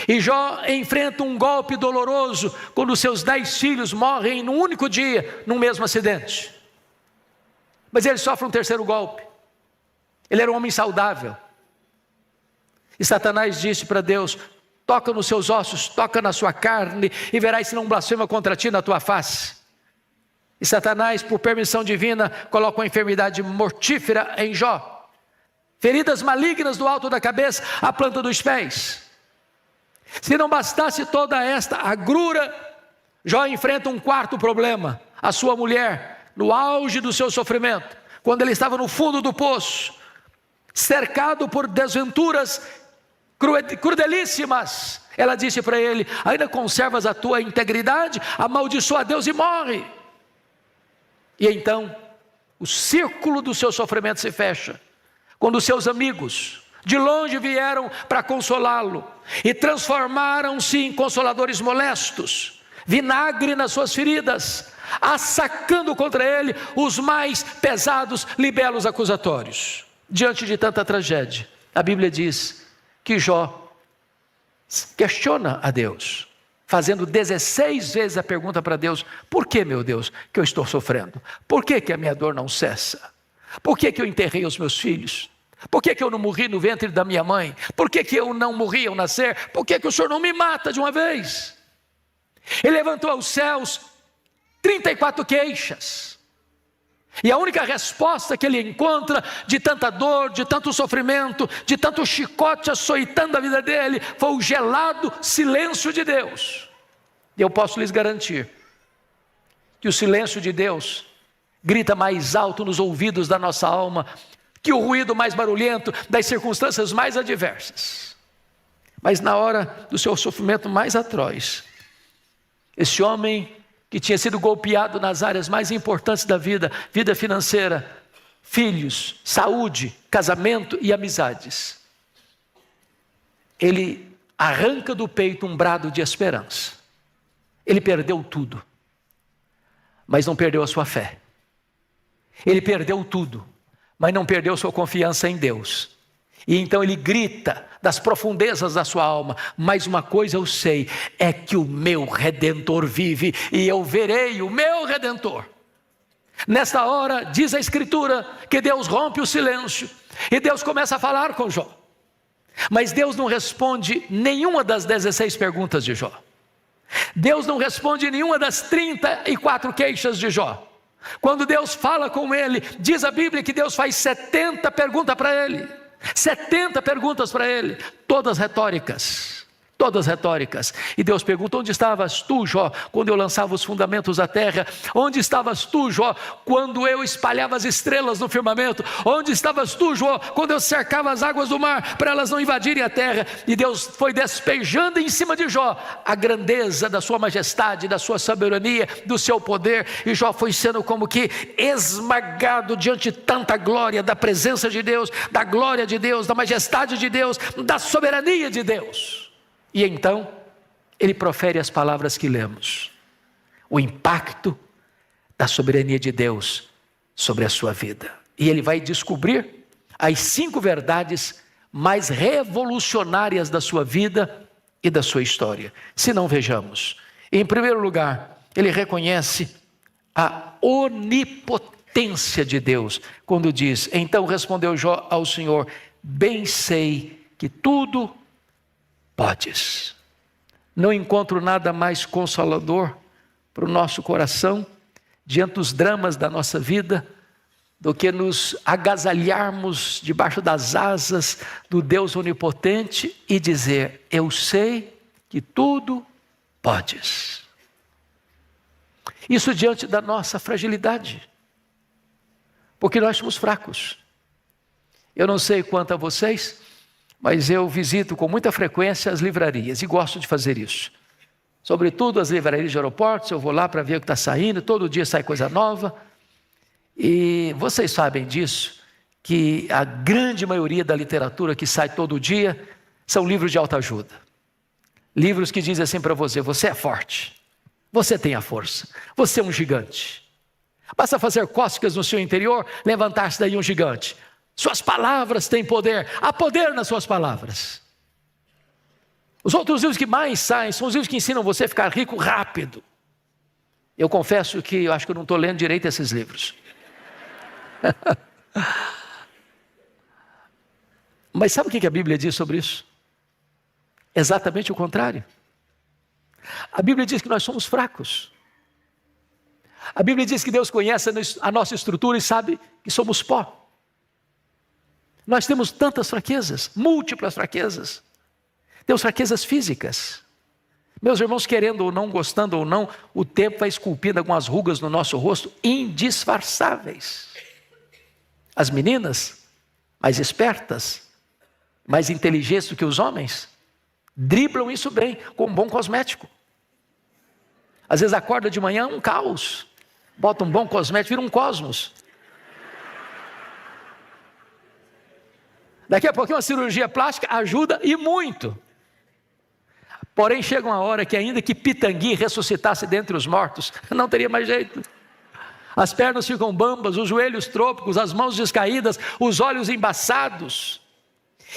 S1: E Jó enfrenta um golpe doloroso quando seus 10 filhos morrem num único dia, num mesmo acidente. Mas ele sofre um terceiro golpe. Ele era um homem saudável. E Satanás disse para Deus: toca nos seus ossos, toca na sua carne, e verás se não blasfema contra ti na tua face. E Satanás, por permissão divina, coloca uma enfermidade mortífera em Jó. Feridas malignas do alto da cabeça à planta dos pés. Se não bastasse toda esta agrura, Jó enfrenta um quarto problema: a sua mulher no auge do seu sofrimento, quando ele estava no fundo do poço, cercado por desventuras crudelíssimas, ela disse para ele: ainda conservas a tua integridade? Amaldiçoa a Deus e morre. E então o círculo do seu sofrimento se fecha, quando seus amigos de longe vieram para consolá-lo e transformaram-se em consoladores molestos, vinagre nas suas feridas, assacando contra ele os mais pesados libelos acusatórios. Diante de tanta tragédia, a Bíblia diz que Jó questiona a Deus, fazendo 16 vezes a pergunta para Deus: por que, meu Deus, que eu estou sofrendo? Por que a minha dor não cessa? Por que eu enterrei os meus filhos? Por que eu não morri no ventre da minha mãe? Por que eu não morri ao nascer? Por que o Senhor não me mata de uma vez? Ele levantou aos céus 34 queixas, e a única resposta que ele encontra de tanta dor, de tanto sofrimento, de tanto chicote açoitando a vida dele, foi o gelado silêncio de Deus. E eu posso lhes garantir que o silêncio de Deus grita mais alto nos ouvidos da nossa alma que o ruído mais barulhento das circunstâncias mais adversas. Mas na hora do seu sofrimento mais atroz, esse homem que tinha sido golpeado nas áreas mais importantes da vida, vida financeira, filhos, saúde, casamento e amizades, ele arranca do peito um brado de esperança. Ele perdeu tudo, mas não perdeu a sua fé. Ele perdeu tudo, mas não perdeu sua confiança em Deus. E então ele grita das profundezas da sua alma: mas uma coisa eu sei, é que o meu Redentor vive, e eu verei o meu Redentor. Nesta hora, diz a Escritura, que Deus rompe o silêncio, e Deus começa a falar com Jó. Mas Deus não responde nenhuma das 16 perguntas de Jó. Deus não responde nenhuma das 34 queixas de Jó. Quando Deus fala com ele, diz a Bíblia que Deus faz 70 perguntas para ele. 70 perguntas para ele, todas retóricas. Todas retóricas. E Deus pergunta: onde estavas tu, Jó, quando eu lançava os fundamentos da terra? Onde estavas tu, Jó, quando eu espalhava as estrelas no firmamento? Onde estavas tu, Jó, quando eu cercava as águas do mar para elas não invadirem a terra? E Deus foi despejando em cima de Jó a grandeza da sua majestade, da sua soberania, do seu poder. E Jó foi sendo como que esmagado diante de tanta glória da presença de Deus, da glória de Deus, da majestade de Deus, da soberania de Deus. E então, ele profere as palavras que lemos. O impacto da soberania de Deus sobre a sua vida. E ele vai descobrir as 5 verdades mais revolucionárias da sua vida e da sua história. Se não, vejamos. Em primeiro lugar, ele reconhece a onipotência de Deus, quando diz: então respondeu Jó ao Senhor: bem sei que tudo podes. Não encontro nada mais consolador para o nosso coração, diante dos dramas da nossa vida, do que nos agasalharmos debaixo das asas do Deus onipotente e dizer: eu sei que tudo podes. Isso diante da nossa fragilidade, porque nós somos fracos. Eu não sei quanto a vocês, mas eu visito com muita frequência as livrarias e gosto de fazer isso. Sobretudo as livrarias de aeroportos, eu vou lá para ver o que está saindo, todo dia sai coisa nova. E vocês sabem disso, que a grande maioria da literatura que sai todo dia são livros de autoajuda. Livros que dizem assim para você: você é forte, você tem a força, você é um gigante. Basta fazer cócegas no seu interior, levantar-se daí um gigante. Suas palavras têm poder, há poder nas suas palavras. Os outros livros que mais saem são os livros que ensinam você a ficar rico rápido. Eu confesso que eu acho que eu não estou lendo direito esses livros. Mas sabe o que a Bíblia diz sobre isso? Exatamente o contrário. A Bíblia diz que nós somos fracos. A Bíblia diz que Deus conhece a nossa estrutura e sabe que somos pó. Nós temos tantas fraquezas, múltiplas fraquezas. Temos fraquezas físicas. Meus irmãos, querendo ou não, gostando ou não, o tempo vai esculpindo algumas rugas no nosso rosto indisfarçáveis. As meninas, mais espertas, mais inteligentes do que os homens, driblam isso bem, com um bom cosmético. Às vezes acorda de manhã um caos, bota um bom cosmético, vira um cosmos. Daqui a pouquinho uma cirurgia plástica ajuda e muito. Porém chega uma hora que ainda que Pitangui ressuscitasse dentre os mortos, não teria mais jeito. As pernas ficam bambas, os joelhos trôpicos, as mãos descaídas, os olhos embaçados.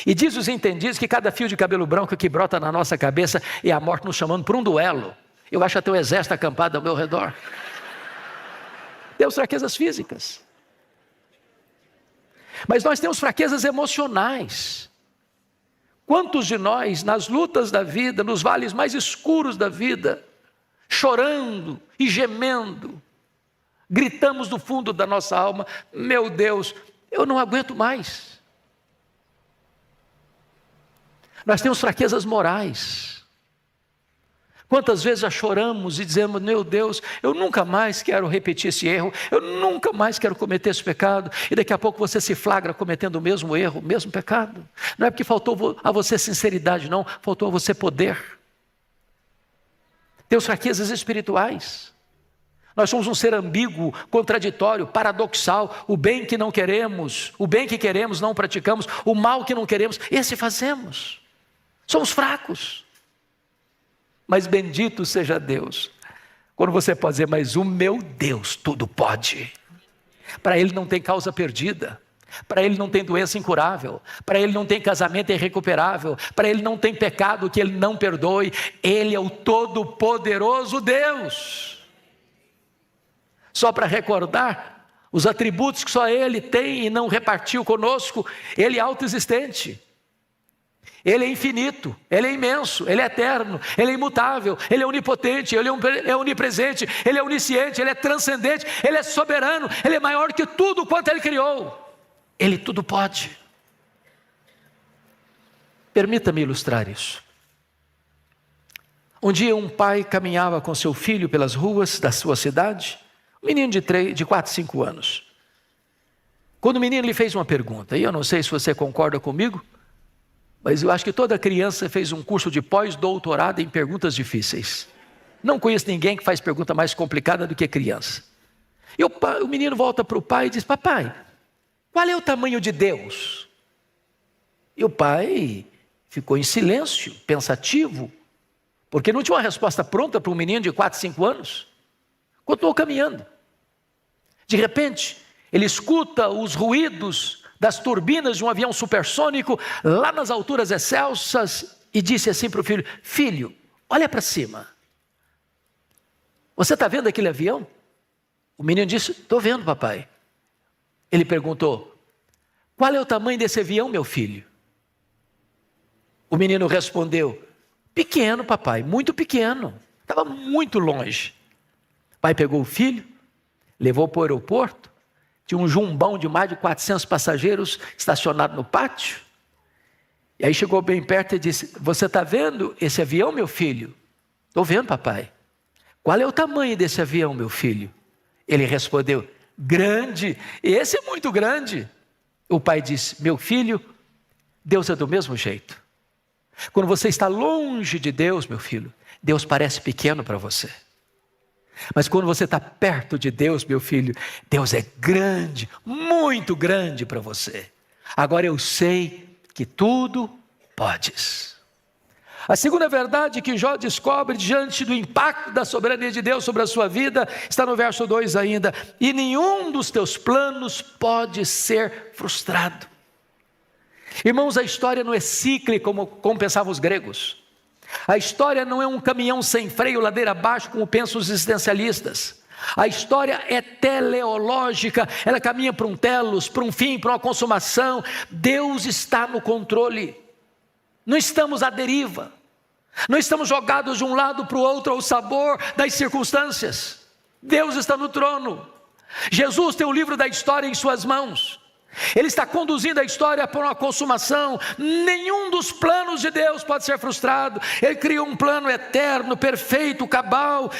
S1: E diz os entendidos que cada fio de cabelo branco que brota na nossa cabeça é a morte nos chamando para um duelo. Eu acho até o exército acampado ao meu redor. Temos fraquezas físicas. Mas nós temos fraquezas emocionais. Quantos de nós, nas lutas da vida, nos vales mais escuros da vida, chorando e gemendo, gritamos do fundo da nossa alma: meu Deus, eu não aguento mais. Nós temos fraquezas morais. Quantas vezes já choramos e dizemos: meu Deus, eu nunca mais quero repetir esse erro, eu nunca mais quero cometer esse pecado, e daqui a pouco você se flagra cometendo o mesmo erro, o mesmo pecado. Não é porque faltou a você sinceridade, não, faltou a você poder. Temos fraquezas espirituais. Nós somos um ser ambíguo, contraditório, paradoxal. O bem que não queremos, o bem que queremos não praticamos, o mal que não queremos, esse fazemos. Somos fracos. Mas bendito seja Deus, quando você pode dizer: mas o meu Deus tudo pode. Para Ele não tem causa perdida, para Ele não tem doença incurável, para Ele não tem casamento irrecuperável, para Ele não tem pecado que Ele não perdoe. Ele é o todo-poderoso Deus. Só para recordar os atributos que só Ele tem e não repartiu conosco: Ele é autoexistente. Ele é infinito, Ele é imenso, Ele é eterno, Ele é imutável, Ele é onipotente, Ele é onipresente, Ele é onisciente, Ele é transcendente, Ele é soberano, Ele é maior que tudo quanto Ele criou. Ele tudo pode. Permita-me ilustrar isso. Um dia um pai caminhava com seu filho pelas ruas da sua cidade, um menino de 4, 5 anos. Quando o menino lhe fez uma pergunta, e eu não sei se você concorda comigo, mas eu acho que toda criança fez um curso de pós-doutorado em perguntas difíceis. Não conheço ninguém que faz pergunta mais complicada do que criança. E o menino volta para o pai e diz: papai, qual é o tamanho de Deus? E o pai ficou em silêncio, pensativo, porque não tinha uma resposta pronta para um menino de 4, 5 anos. Continuou caminhando. De repente, ele escuta os ruídos das turbinas de um avião supersônico lá nas alturas excelsas e disse assim para o filho: filho, olha para cima. Você está vendo aquele avião? O menino disse: estou vendo, papai. Ele perguntou: qual é o tamanho desse avião, meu filho? O menino respondeu: pequeno, papai, muito pequeno. Estava muito longe. O pai pegou o filho, levou para o aeroporto. Tinha um jumbão de mais de 400 passageiros estacionado no pátio. E aí chegou bem perto e disse: você está vendo esse avião, meu filho? Estou vendo, papai. Qual é o tamanho desse avião, meu filho? Ele respondeu: grande, esse é muito grande. O pai disse: meu filho, Deus é do mesmo jeito. Quando você está longe de Deus, meu filho, Deus parece pequeno para você. Mas quando você está perto de Deus, meu filho, Deus é grande, muito grande para você. Agora eu sei que tudo podes. A segunda verdade que Jó descobre diante do impacto da soberania de Deus sobre a sua vida está no verso 2 ainda: e nenhum dos teus planos pode ser frustrado. Irmãos, a história não é cíclica como pensavam os gregos. A história não é um caminhão sem freio, ladeira abaixo, como pensam os existencialistas. A história é teleológica, ela caminha para um telos, para um fim, para uma consumação. Deus está no controle. Não estamos à deriva. Não estamos jogados de um lado para o outro ao sabor das circunstâncias. Deus está no trono. Jesus tem o livro da história em suas mãos. Ele está conduzindo a história para uma consumação. Nenhum dos planos de Deus pode ser frustrado. Ele criou um plano eterno, perfeito, cabal,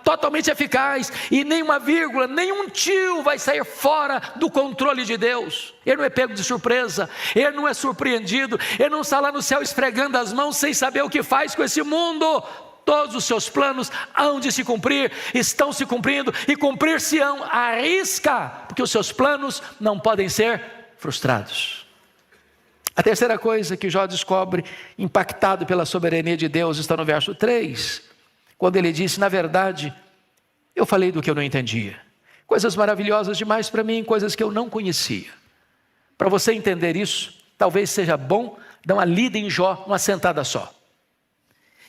S1: totalmente eficaz. E nenhuma vírgula, nenhum tio vai sair fora do controle de Deus. Ele não é pego de surpresa, ele não é surpreendido, ele não está lá no céu esfregando as mãos sem saber o que faz com esse mundo. Todos os seus planos hão de se cumprir, estão se cumprindo e cumprir-se-ão à risca, porque os seus planos não podem ser frustrados. A terceira coisa que Jó descobre, impactado pela soberania de Deus, está no verso 3, quando ele disse: na verdade, eu falei do que eu não entendia, coisas maravilhosas demais para mim, coisas que eu não conhecia. Para você entender isso, talvez seja bom dar uma lida em Jó, uma sentada só.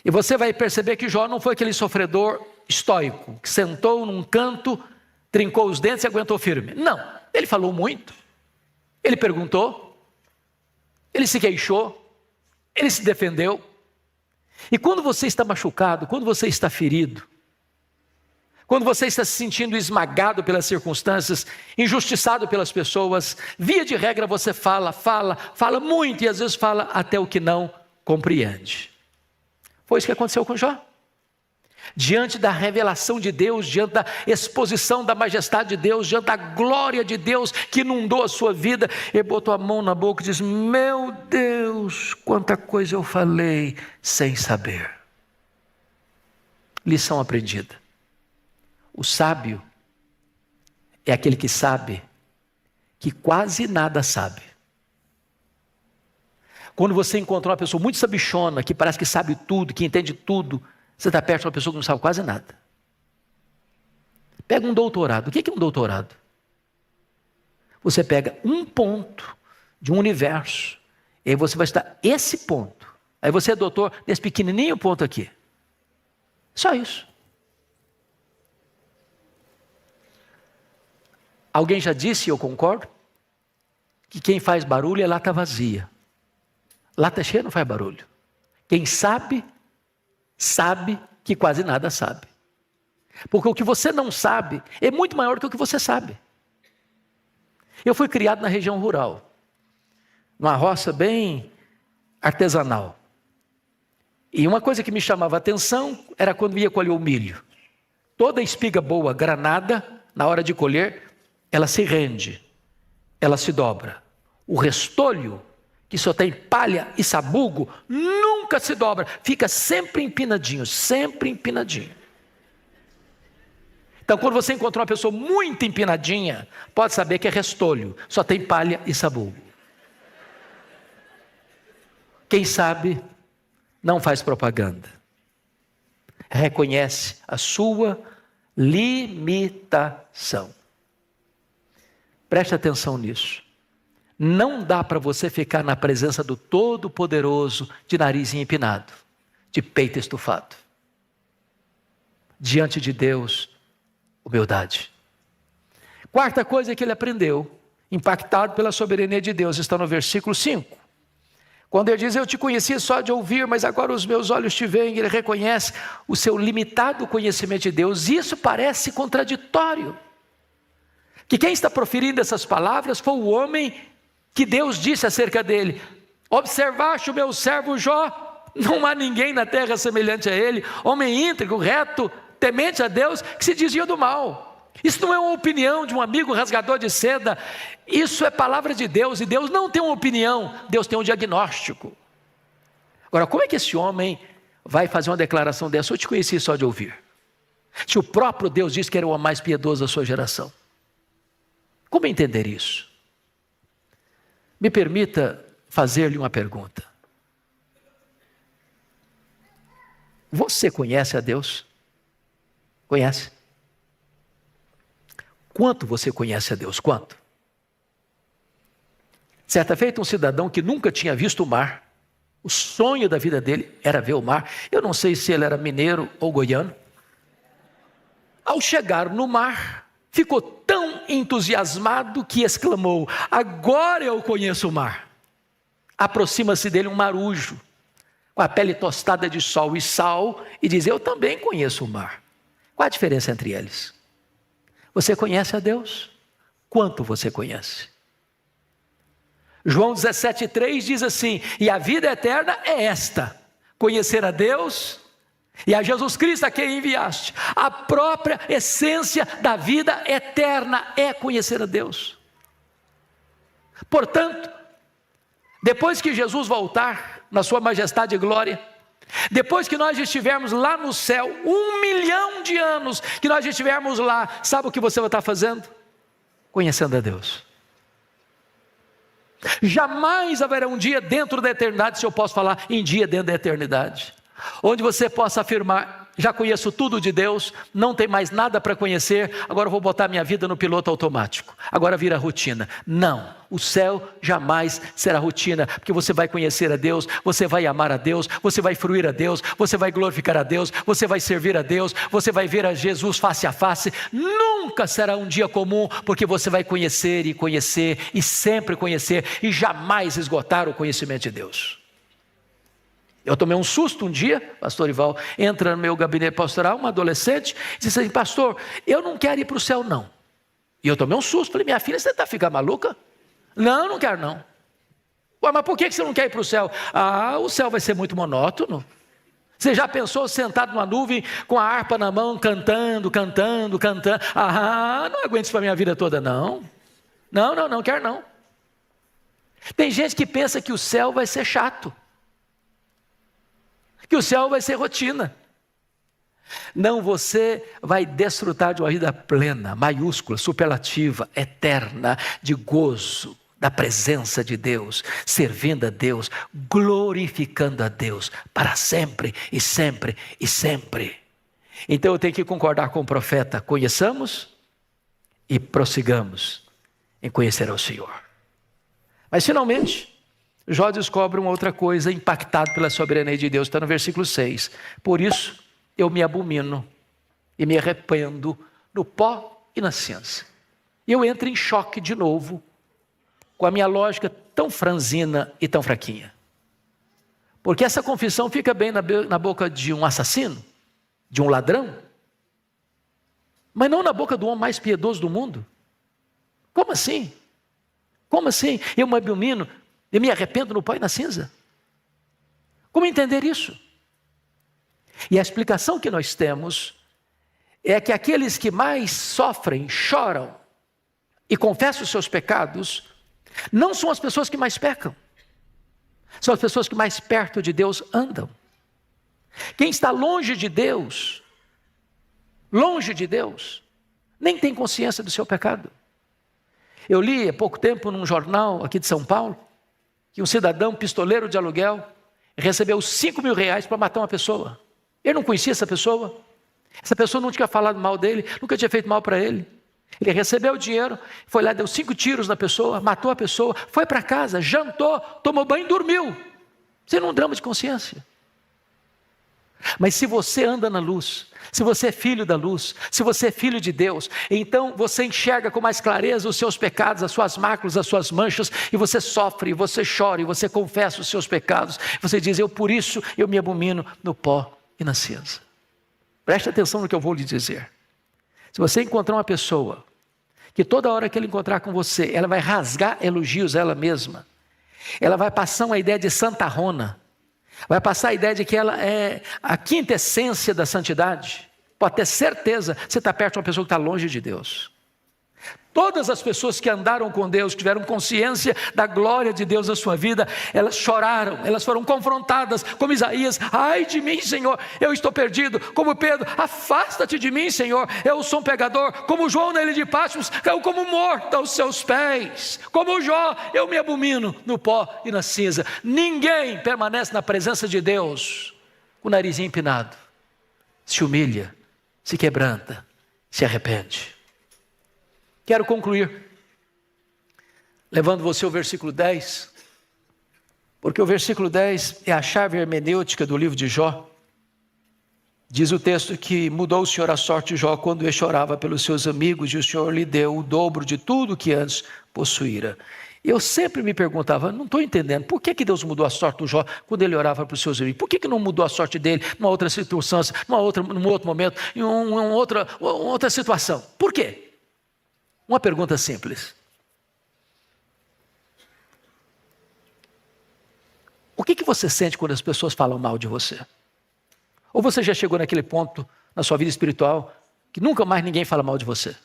S1: E você vai perceber que Jó não foi aquele sofredor estoico, que sentou num canto, trincou os dentes e aguentou firme. Não, ele falou muito, ele perguntou, ele se queixou, ele se defendeu. E quando você está machucado, quando você está ferido, quando você está se sentindo esmagado pelas circunstâncias, injustiçado pelas pessoas, via de regra você fala muito e às vezes fala até o que não compreende. Foi isso que aconteceu com Jó. Diante da revelação de Deus, diante da exposição da majestade de Deus, diante da glória de Deus que inundou a sua vida, ele botou a mão na boca e disse: meu Deus, quanta coisa eu falei sem saber. Lição aprendida. O sábio é aquele que sabe que quase nada sabe. Quando você encontra uma pessoa muito sabichona, que parece que sabe tudo, que entende tudo, você está perto de uma pessoa que não sabe quase nada. Pega um doutorado. O que é um doutorado? Você pega um ponto de um universo, e aí você vai estudar esse ponto. Aí você é doutor desse pequenininho ponto aqui. Só isso. Alguém já disse, e eu concordo, que quem faz barulho é lata vazia. Lata cheia não faz barulho. Quem sabe, sabe que quase nada sabe. Porque o que você não sabe é muito maior do que o que você sabe. Eu fui criado na região rural, numa roça bem artesanal. E uma coisa que me chamava a atenção era quando ia colher o milho. Toda espiga boa, granada, na hora de colher, ela se rende, ela se dobra. O restolho, que só tem palha e sabugo, nunca se dobra, fica sempre empinadinho, sempre empinadinho. Então, quando você encontra uma pessoa muito empinadinha, pode saber que é restolho, só tem palha e sabugo. Quem sabe, não faz propaganda. Reconhece a sua limitação. Preste atenção nisso. Não dá para você ficar na presença do Todo-Poderoso de nariz empinado, de peito estufado. Diante de Deus, humildade. Quarta coisa que ele aprendeu, impactado pela soberania de Deus, está no versículo 5. Quando ele diz: eu te conhecia só de ouvir, mas agora os meus olhos te veem, ele reconhece o seu limitado conhecimento de Deus. Isso parece contraditório. Que quem está proferindo essas palavras foi o homem que Deus disse acerca dele: observaste o meu servo Jó, não há ninguém na terra semelhante a ele, homem íntegro, reto, temente a Deus, que se desvia do mal. Isso não é uma opinião de um amigo rasgador de seda, isso é palavra de Deus, e Deus não tem uma opinião, Deus tem um diagnóstico. Agora, como é que esse homem vai fazer uma declaração dessa? Eu te conheci só de ouvir, se o próprio Deus disse que era o mais piedoso da sua geração. Como entender isso? Me permita fazer-lhe uma pergunta. Você conhece a Deus? Conhece? Quanto você conhece a Deus? Quanto? Certa feita, um cidadão que nunca tinha visto o mar, o sonho da vida dele era ver o mar. Eu não sei se ele era mineiro ou goiano. Ao chegar no mar, ficou tão entusiasmado que exclamou: agora eu conheço o mar. Aproxima-se dele um marujo, com a pele tostada de sol e sal, e diz: eu também conheço o mar. Qual a diferença entre eles? Você conhece a Deus? Quanto você conhece? João 17,3 diz assim: e a vida eterna é esta, conhecer a Deus e a Jesus Cristo a quem enviaste. A própria essência da vida eterna é conhecer a Deus. Portanto, depois que Jesus voltar na sua majestade e glória, depois que nós estivermos lá no céu, 1 milhão de anos que nós estivermos lá, sabe o que você vai estar fazendo? Conhecendo a Deus. Jamais haverá um dia dentro da eternidade, se eu posso falar em dia dentro da eternidade, onde você possa afirmar: já conheço tudo de Deus, não tem mais nada para conhecer, agora eu vou botar minha vida no piloto automático, agora vira rotina. Não, o céu jamais será rotina, porque você vai conhecer a Deus, você vai amar a Deus, você vai fruir a Deus, você vai glorificar a Deus, você vai servir a Deus, você vai ver a Jesus face a face. Nunca será um dia comum, porque você vai conhecer e conhecer e sempre conhecer e jamais esgotar o conhecimento de Deus. Eu tomei um susto um dia, pastor Ival, entra no meu gabinete pastoral, uma adolescente, disse assim: pastor, eu não quero ir para o céu não. E eu tomei um susto, falei: minha filha, você está ficando maluca? Não, não quero não. Ué, mas por que você não quer ir para o céu? Ah, o céu vai ser muito monótono. Você já pensou sentado numa nuvem com a harpa na mão, cantando? Ah, não aguento isso para a minha vida toda não. Não quero não. Tem gente que pensa que o céu vai ser chato, que o céu vai ser rotina. Não, você vai desfrutar de uma vida plena, maiúscula, superlativa, eterna, de gozo, da presença de Deus, servindo a Deus, glorificando a Deus, para sempre e sempre e sempre. Então eu tenho que concordar com o profeta: conheçamos e prossigamos em conhecer ao Senhor. Mas finalmente, Jó descobre uma outra coisa, impactado pela soberania de Deus, está no versículo 6. Por isso eu me abomino e me arrependo no pó e na cinza. E eu entro em choque de novo com a minha lógica tão franzina e tão fraquinha. Porque essa confissão fica bem na boca de um assassino, de um ladrão, mas não na boca do homem mais piedoso do mundo. Como assim? Como assim? Eu me abomino e me arrependo no pó e na cinza? Como entender isso? E a explicação que nós temos é que aqueles que mais sofrem, choram e confessam os seus pecados, não são as pessoas que mais pecam, são as pessoas que mais perto de Deus andam. Quem está longe de Deus, nem tem consciência do seu pecado. Eu li há pouco tempo num jornal aqui de São Paulo, que um cidadão pistoleiro de aluguel recebeu 5 mil reais para matar uma pessoa. Ele não conhecia essa pessoa não tinha falado mal dele, nunca tinha feito mal para ele. Ele recebeu o dinheiro, foi lá, deu 5 tiros na pessoa, matou a pessoa, foi para casa, jantou, tomou banho e dormiu. Isso não é um drama de consciência. Mas se você anda na luz, se você é filho da luz, se você é filho de Deus, então você enxerga com mais clareza os seus pecados, as suas máculas, as suas manchas, e você sofre, e você chora, e você confessa os seus pecados. Você diz: por isso eu me abomino no pó e na cinza. Preste atenção no que eu vou lhe dizer. Se você encontrar uma pessoa que toda hora que ela encontrar com você, ela vai rasgar elogios a ela mesma, ela vai passar uma ideia de santarrona, vai passar a ideia de que ela é a quintessência da santidade, pode ter certeza, você está perto de uma pessoa que está longe de Deus. Todas as pessoas que andaram com Deus, que tiveram consciência da glória de Deus na sua vida, elas choraram, elas foram confrontadas, como Isaías: ai de mim, Senhor, eu estou perdido. Como Pedro: afasta-te de mim, Senhor, eu sou um pecador. Como João na ilha de Patmos, caiu como morto aos seus pés. Como Jó, eu me abomino no pó e na cinza. Ninguém permanece na presença de Deus com o narizinho empinado. Se humilha, se quebranta, se arrepende. Quero concluir levando você ao versículo 10, porque o versículo 10 é a chave hermenêutica do livro de Jó. Diz o texto que mudou o Senhor a sorte de Jó quando ele chorava pelos seus amigos, e o Senhor lhe deu o dobro de tudo que antes possuíra. Eu sempre me perguntava, não estou entendendo, por que Deus mudou a sorte do Jó quando ele orava para os seus amigos? Por que não mudou a sorte dele numa outra circunstância, num outro momento, em uma outra situação? Por quê? Uma pergunta simples. O que você sente quando as pessoas falam mal de você? Ou você já chegou naquele ponto na sua vida espiritual que nunca mais ninguém fala mal de você?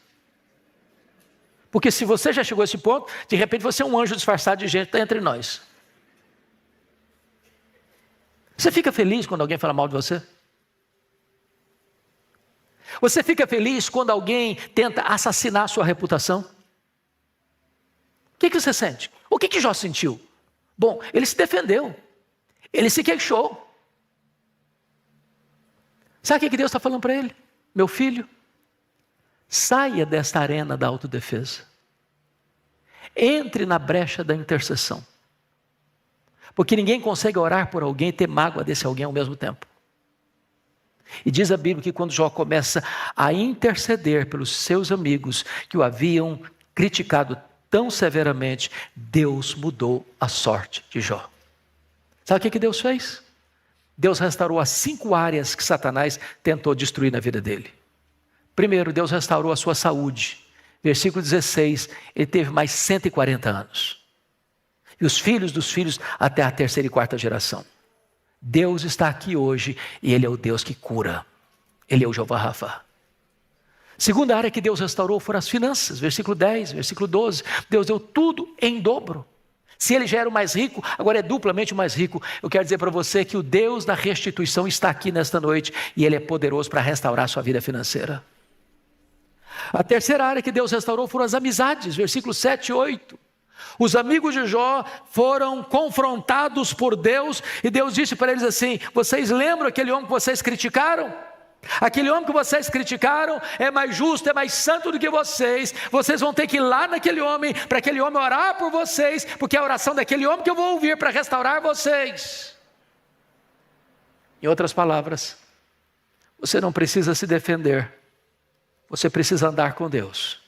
S1: Porque se você já chegou a esse ponto, de repente você é um anjo disfarçado de gente que está entre nós. Você fica feliz quando alguém fala mal de você? Você fica feliz quando alguém tenta assassinar a sua reputação? O que você sente? O que Jó sentiu? Bom, ele se defendeu. Ele se queixou. Sabe o que Deus está falando para ele? Meu filho, saia desta arena da autodefesa. Entre na brecha da intercessão. Porque ninguém consegue orar por alguém e ter mágoa desse alguém ao mesmo tempo. E diz a Bíblia que quando Jó começa a interceder pelos seus amigos que o haviam criticado tão severamente, Deus mudou a sorte de Jó. Sabe o que Deus fez? Deus restaurou as 5 áreas que Satanás tentou destruir na vida dele. Primeiro, Deus restaurou a sua saúde. Versículo 16, ele teve mais 140 anos. E os filhos dos filhos até a 3ª e 4ª geração. Deus está aqui hoje e Ele é o Deus que cura. Ele é o Jeová Rafa. Segunda área que Deus restaurou foram as finanças. Versículo 10, versículo 12. Deus deu tudo em dobro. Se ele já era o mais rico, agora é duplamente o mais rico. Eu quero dizer para você que o Deus da restituição está aqui nesta noite e Ele é poderoso para restaurar a sua vida financeira. A terceira área que Deus restaurou foram as amizades. Versículos 7 e 8. Os amigos de Jó foram confrontados por Deus e Deus disse para eles assim: vocês lembram aquele homem que vocês criticaram? Aquele homem que vocês criticaram é mais justo, é mais santo do que vocês. Vocês vão ter que ir lá naquele homem, para aquele homem orar por vocês, porque é a oração daquele homem que eu vou ouvir para restaurar vocês. Em outras palavras, você não precisa se defender, você precisa andar com Deus.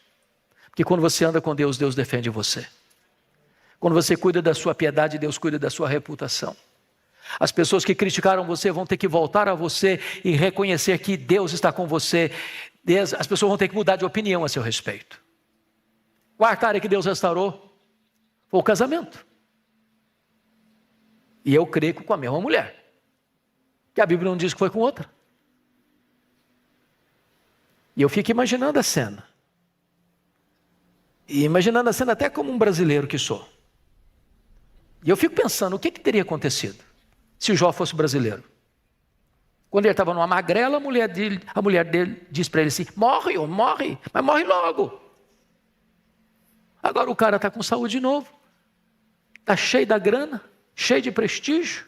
S1: Porque quando você anda com Deus, Deus defende você. Quando você cuida da sua piedade, Deus cuida da sua reputação. As pessoas que criticaram você vão ter que voltar a você e reconhecer que Deus está com você. As pessoas vão ter que mudar de opinião a seu respeito. Quarta área que Deus restaurou foi o casamento. E eu creio que com a mesma mulher. Que a Bíblia não diz que foi com outra. E eu fico imaginando a cena. E imaginando a cena até como um brasileiro que sou. E eu fico pensando, o que teria acontecido se o Jó fosse brasileiro? Quando ele estava numa magrela, a mulher dele disse para ele assim: morre, homem, morre, mas morre logo. Agora o cara está com saúde de novo, está cheio da grana, cheio de prestígio.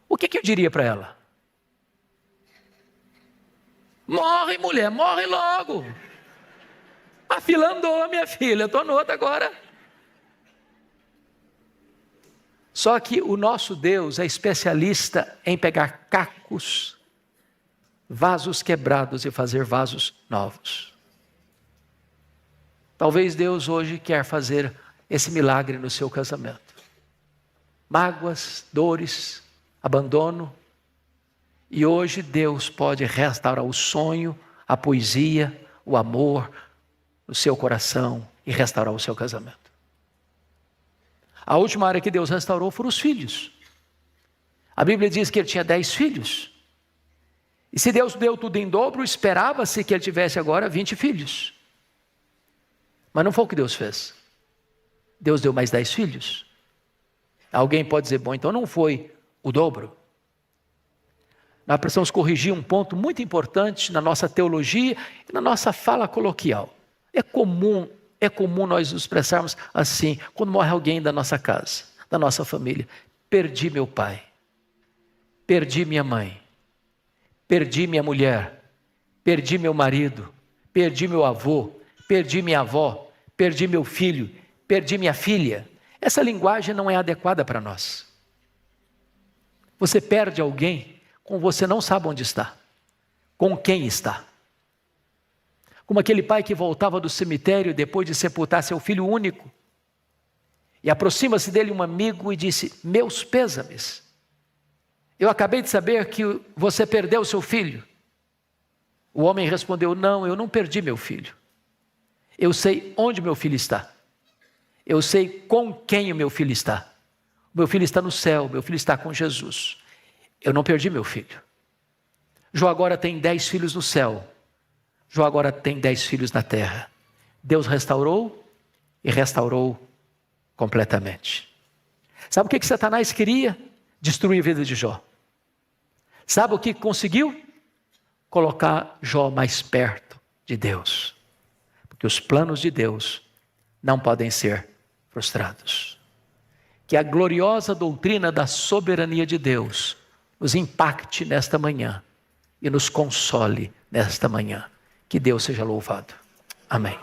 S1: O que eu diria para ela? Morre, mulher, morre logo. A fila andou, minha filha, eu estou no outro agora. Só que o nosso Deus é especialista em pegar cacos, vasos quebrados e fazer vasos novos. Talvez Deus hoje quer fazer esse milagre no seu casamento. Mágoas, dores, abandono. E hoje Deus pode restaurar o sonho, a poesia, o amor no seu coração e restaurar o seu casamento. A última área que Deus restaurou foram os filhos. A Bíblia diz que ele tinha 10 filhos. E se Deus deu tudo em dobro, esperava-se que ele tivesse agora 20 filhos. Mas não foi o que Deus fez. Deus deu mais 10 filhos. Alguém pode dizer, bom, então não foi o dobro. Nós precisamos corrigir um ponto muito importante na nossa teologia e na nossa fala coloquial. É comum nós nos expressarmos assim, quando morre alguém da nossa casa, da nossa família. Perdi meu pai, perdi minha mãe, perdi minha mulher, perdi meu marido, perdi meu avô, perdi minha avó, perdi meu filho, perdi minha filha. Essa linguagem não é adequada para nós. Você perde alguém com você não sabe onde está, com quem está. Como aquele pai que voltava do cemitério depois de sepultar seu filho único. E aproxima-se dele um amigo e disse: meus pêsames. Eu acabei de saber que você perdeu seu filho. O homem respondeu: não, eu não perdi meu filho. Eu sei onde meu filho está. Eu sei com quem o meu filho está. Meu filho está no céu, meu filho está com Jesus. Eu não perdi meu filho. Jó agora tem 10 filhos no céu. Jó agora tem 10 filhos na terra. Deus restaurou e restaurou completamente. Sabe o que Satanás queria? Destruir a vida de Jó. Sabe o que conseguiu? Colocar Jó mais perto de Deus. Porque os planos de Deus não podem ser frustrados. Que a gloriosa doutrina da soberania de Deus nos impacte nesta manhã e nos console nesta manhã. Que Deus seja louvado. Amém.